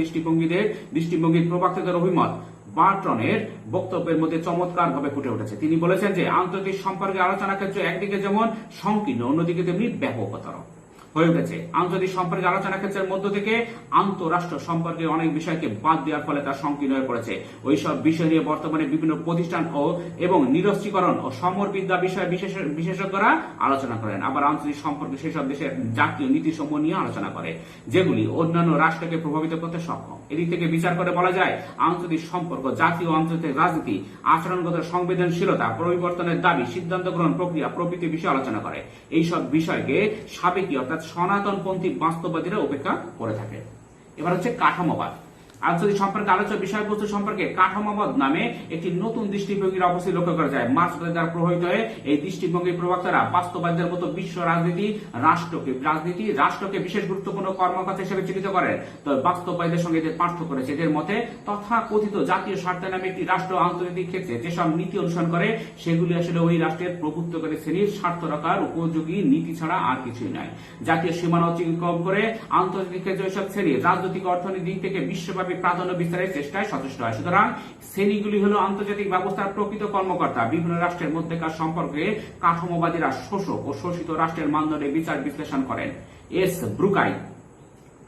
দৃষ্টিভঙ্গির প্রবক্তাদের অভিমত বার্টনের বক্তব্যের মধ্যে চমৎকারভাবে ফুটে উঠেছে। তিনি বলেছেন যে আন্তর্জাতিক সম্পর্কে আলোচনা ক্ষেত্র একদিকে যেমন সংকীর্ণ, অন্যদিকে তেমনি ব্যাপকতর হয়ে উঠেছে। আন্তর্জাতিক সম্পর্কে আলোচনা ক্ষেত্রের মধ্য থেকে আন্তঃরাষ্ট্র সম্পর্কে অনেক বিষয়কে বাদ দেওয়ার ফলে তা সংকীর্ণ হয়ে পড়েছে। ওইসব বিষয় নিয়ে বর্তমানে বিভিন্ন প্রতিষ্ঠান এবং নিরস্ত্রীকরণ ও সমরবিদ্যা বিষয়ে বিশেষজ্ঞরা আলোচনা করেন। আবার আন্তর্জাতিক সম্পর্কে সেসব দেশের জাতীয় নীতিসমূহ নিয়ে আলোচনা করে, যেগুলি অন্যান্য রাষ্ট্রকে প্রভাবিত করতে সক্ষম। এদিক থেকে বিচার করে বলা যায় আন্তর্জাতিক সম্পর্ক, জাতীয় আন্তর্জাতিক রাজনীতি, আচরণগত সংবেদনশীলতা, পরিবর্তনের দাবি, সিদ্ধান্ত গ্রহণ প্রক্রিয়া প্রভৃতি বিষয়ে আলোচনা করে। এইসব বিষয়কে সাবেকি অর্থাৎ সনাতনপন্থী বাস্তববাদীরা উপেক্ষা করে থাকে। এবার হচ্ছে কাঠামোবাদ। আন্তর্জাতিক সম্পর্কে আলোচ্য বিষয়বস্তু সম্পর্কে কাঠামোবাদ নামে একটি নতুন দৃষ্টিভঙ্গির অবস্থা লক্ষ্য করা যায়। মার্ক্স দ্বারা প্রভাবিত হয়ে এই দৃষ্টিভঙ্গির প্রবক্তারা বাস্তববাদের মতো বিশ্ব রাষ্ট্রকে বিশেষ গুরুত্বপূর্ণ কর্মকর্তা হিসেবে চিহ্নিত করেন। তবে বাস্তববাদের সঙ্গে এদের পার্থক্য রয়েছে। এদের মতে তথাকথিত জাতীয় স্বার্থ নামে একটি রাষ্ট্র আন্তর্জাতিক ক্ষেত্রে যেসব নীতি অনুসরণ করে সেগুলি আসলে ওই রাষ্ট্রের প্রভুত্বকারী শ্রেণীর স্বার্থ রক্ষার উপযোগী নীতি ছাড়া আর কিছুই নয়। জাতীয় সীমানা অতিক্রম করে আন্তর্জাতিক ক্ষেত্রে ওইসব শ্রেণী রাজনৈতিক অর্থনৈতিক দিক থেকে বিশ্বব্যাপী প্রাধান্য বিস্তারের চেষ্টায় সচেষ্ট হয়। সুতরাং শ্রেণীগুলি হলো আন্তর্জাতিক ব্যবস্থার প্রকৃত কর্মকর্তা। বিভিন্ন রাষ্ট্রের মধ্যেকার সম্পর্কে কাঠামোবাদীরা শোষক ও শোষিত রাষ্ট্রের মানদণ্ডে বিচার বিশ্লেষণ করেন। এস ব্রুকাই,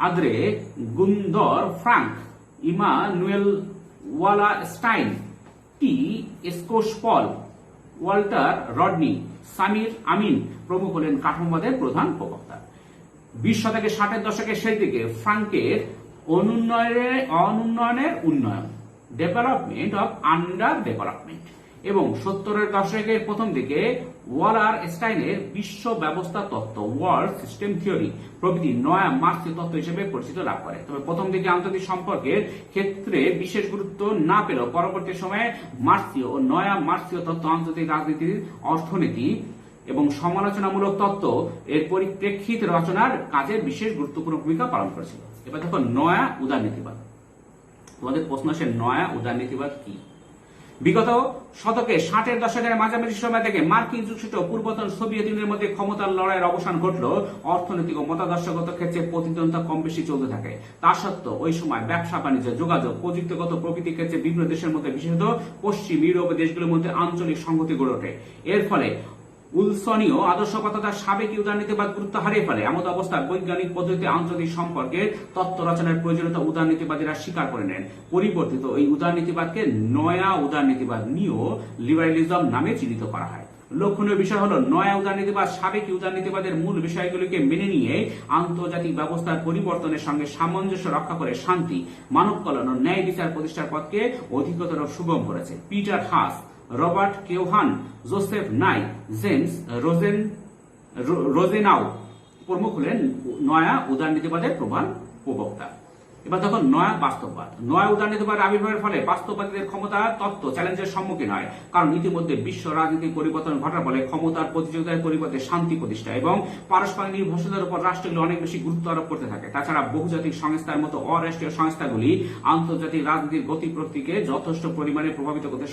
আদ্রে গুন্দর ফ্রাঙ্ক, ইমানুয়েল ওয়ালাস্টাইন, টি স্কোশ পল, ওয়াল্টার রডনি, সামির আমিন প্রমুখ হলেন কাঠামোবাদের প্রধান প্রবক্তা। 20 শতকের 60-এর দশকের শেষ দিকে ফ্রাঙ্কের অনুন্নয়নের উন্নয়ন, ডেভেলপমেন্ট অফ আন্ডার ডেভেলপমেন্ট, এবং 70-এর দশকের প্রথম দিকে ওয়ালার স্টাইনের বিশ্ব ব্যবস্থা তত্ত্ব, ওয়ার্ল্ড সিস্টেম থিওরি প্রভৃতি নয়া মার্ক্সীয় তত্ত্ব হিসেবে পরিচিত লাভ করে। তবে প্রথম দিকে আন্তর্জাতিক সম্পর্কের ক্ষেত্রে বিশেষ গুরুত্ব না পেলেও পরবর্তী সময়ে মার্ক্সীয় ও নয়া মার্ক্সীয় তত্ত্ব আন্তর্জাতিক রাজনীতির অর্থনীতি এবং সমালোচনামূলক তত্ত্ব এর পরিপ্রেক্ষিত রচনার কাজে বিশেষ গুরুত্বপূর্ণ ভূমিকা পালন করেছিল। এবার দেখো নয়া উদারনীতিবাদ। তোমাদের প্রশ্ন আসে নয়া উদারনীতিবাদ কি? বিগত শতকে 60-এর দশকের মাঝামাঝি সময় থেকে মার্কিন যুক্তরাষ্ট্র ও পূর্বতন সোভিয়েত ইউনিয়নের মধ্যে ক্ষমতার লড়াইয়ের অবসান ঘটলো। অর্থনৈতিক ও মতাদর্শগত ক্ষেত্রে প্রতিদ্বন্দ্বিতা কম বেশি চলতে থাকে। তা সত্ত্বেও ওই সময় ব্যবসা বাণিজ্য, যোগাযোগ, প্রযুক্তিগত প্রভৃতির ক্ষেত্রে বিভিন্ন দেশের মধ্যে, বিশেষত পশ্চিম ইউরোপীয় দেশগুলোর মধ্যে আঞ্চলিক সংহতি গড়ে ওঠে। এর ফলে উলসনীয় আদর্শগততার সাবেক উদারনীতিবাদ গুরুত্ব হারিয়ে ফেলে। এমন অবস্থায় বৈজ্ঞানিক পদ্ধতিতে আন্তর্জাতিক সম্পর্কের তত্ত্ব রচনার প্রয়োজনীয়তা উদারনীতিবাদীরা স্বীকার করে নেন। পরিবর্তিত এই উদারনীতিবাদকে নয়া উদারনীতিবাদ, নিও লিবারালিজম নামে চিহ্নিত করা হয়। লক্ষণীয় বিষয় হলো নয়া উদারনীতিবাদ সাবেক উদারনীতিবাদের মূল বিষয়গুলিকে মেনে নিয়ে আন্তর্জাতিক ব্যবস্থার পরিবর্তনের সঙ্গে সামঞ্জস্য রক্ষা করে শান্তি, মানব কল্যাণ ও ন্যায় বিচার প্রতিষ্ঠার পথকে অধিকতর সুগম করেছে। পিটার হাস, রবার্ট কেওহান, জোসেফ নাই, জেমস রোজেনাউ প্রমুখ হলেন নয়া উদারনীতিবাদের প্রধান প্রবক্তা। এবার দেখো নয়া বাস্তববাদ। নয়া উদারনীতিবাদ আবির্ভাবের ফলে বাস্তববাদীদের ক্ষমতা তত্ত্ব চ্যালেঞ্জের সম্মুখীন হয়। কারণ ইতিমধ্যে বিশ্ব রাজনীতির পরিবর্তন ঘটার ফলে ক্ষমতার প্রতিযোগিতার পরিবর্তে শান্তি প্রতিষ্ঠা এবং পারস্পরিক নির্ভরশীলতার উপর রাষ্ট্রগুলি অনেক বেশি গুরুত্ব আরোপ করতে থাকে। তাছাড়া বহুজাতিক সংস্থার মতো অরাষ্ট্রীয় সংস্থাগুলি আন্তর্জাতিক রাজনীতির গতিপ্রকৃতিকে যথেষ্ট পরিমাণে প্রভাবিত করতে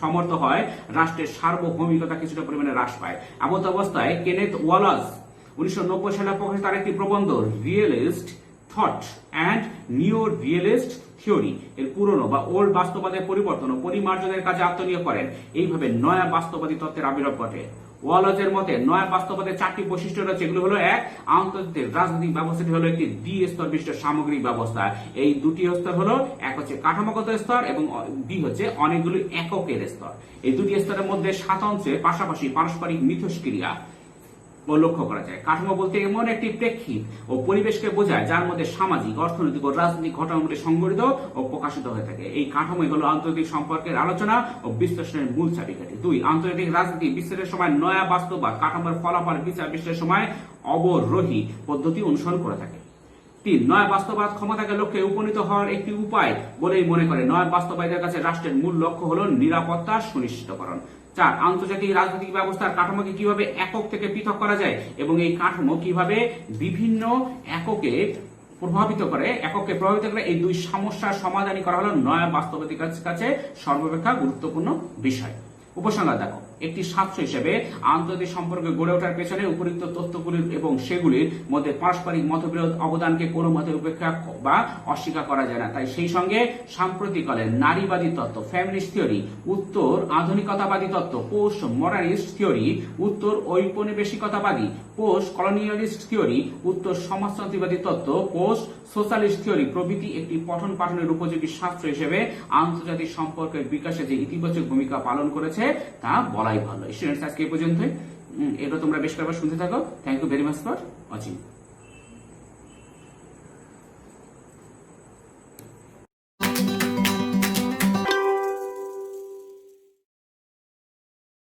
সমর্থ হয়। রাষ্ট্রের সার্বভৌমিকতা কিছুটা পরিমাণে হ্রাস পায়। এমত অবস্থায় কেনেথ ওয়ালাস 1990 সালে প্রকাশিত তার একটি প্রবন্ধ রিয়েলিস্ট থট অ্যান্ড নিও রিয়েলিস্ট থিওরি এর পুরনো বা ওল্ড বাস্তববাদের পরিবর্তন ও পরিমার্জনের কাজে আত্মনিয়োগ করেন। এইভাবে নয়া বাস্তববাদী তত্ত্বের আবির্ভাব ঘটে। ওয়ালাজের মতে নয়া বাস্তববাদের 4টি বৈশিষ্ট্য রয়েছে। এগুলো হলো: 1, আন্তর্জাতিক রাজনৈতিক ব্যবস্থাটি হলো একটি দ্বি-স্তর বিশিষ্ট সামগ্রিক ব্যবস্থা। এই দুটি স্তর হলো, এক হচ্ছে কাঠামোগত স্তর এবং বি হচ্ছে অনেকগুলি এককের স্তর। এই দুটি স্তরের মধ্যে স্বাতন্ত্র্যের পাশাপাশি পারস্পরিক মিথস্ক্রিয়া লক্ষ্য করা যায়। কাঠামো বলতে এমন একটি প্রেক্ষিত ও পরিবেশকে বোঝায় যার মধ্যে সামাজিক, অর্থনৈতিক ও রাজনৈতিক ঘটনাগুলি সংঘটিত ও প্রকাশিত হয়ে থাকে। এই কাঠামো হলো আন্তর্জাতিক সম্পর্কের আলোচনা ও বিশ্লেষণের মূল চাবিকাঠি। 2, আন্তর্জাতিক রাজনীতি বিশ্লেষণের সময় নয়া বাস্তববাদ কাঠামোর ফলাফল বিচার বিশ্লেষণের সময় অবরোহী পদ্ধতি অনুসরণ করে থাকে। 3, নয়া বাস্তববাদ ক্ষমতাকে লক্ষ্যে উপনীত হওয়ার একটি উপায় বলেই মনে করে। নয়া বাস্তববাদের কাছে রাষ্ট্রের মূল লক্ষ্য হলো নিরাপত্তা সুনিশ্চিতকরণ। 4, আন্তর্জাতিক রাজনৈতিক ব্যবস্থার কাঠামোকে কিভাবে একক থেকে পৃথক করা যায় এবং এই কাঠামো কিভাবে বিভিন্ন এককে প্রভাবিত করে এই দুই সমস্যার সমাধানই করা হলো নয়া বাস্তববাদীর কাছে সর্বাপেক্ষা গুরুত্বপূর্ণ বিষয়। উপসংহার দেখো, একটি ছাত্র হিসেবে আন্তর্জাতিক সম্পর্ক গড়ে ওঠার পেছনে উপরিক্ত তথ্যগুলির এবং সেগুলির মধ্যে পারস্পরিক মতবিরোধ অবদানকে কোনো মতে উপেক্ষা বা অস্বীকার করা যায় না। তাই সেই সঙ্গে সাম্প্রতিককালের নারীবাদী তত্ত্ব, ফেমিনিস্ট থিওরি, উত্তর আধুনিকতাবাদী তত্ত্ব, পোস্ট মডার্নিস্ট থিওরি, উত্তর ঔপনিবেশিকতাবাদী, পোস্ট কলোনিয়ালিস্ট থিওরি, উত্তর সমাজতন্ত্রবাদী তত্ত্ব, পোস্ট সোশ্যালিস্ট থিওরি প্রভৃতি একটি পঠন পাঠনের উপযোগী শাস্ত্র হিসেবে আন্তর্জাতিক সম্পর্কের বিকাশে যে ইতিবাচক ভূমিকা পালন করেছে তা বলাই ভালো। স্টুডেন্টস, আজকে এই পর্যন্তই। এটা তোমরা বেশ কয়েকবার শুনতে থাকো। Thank you very much for watching.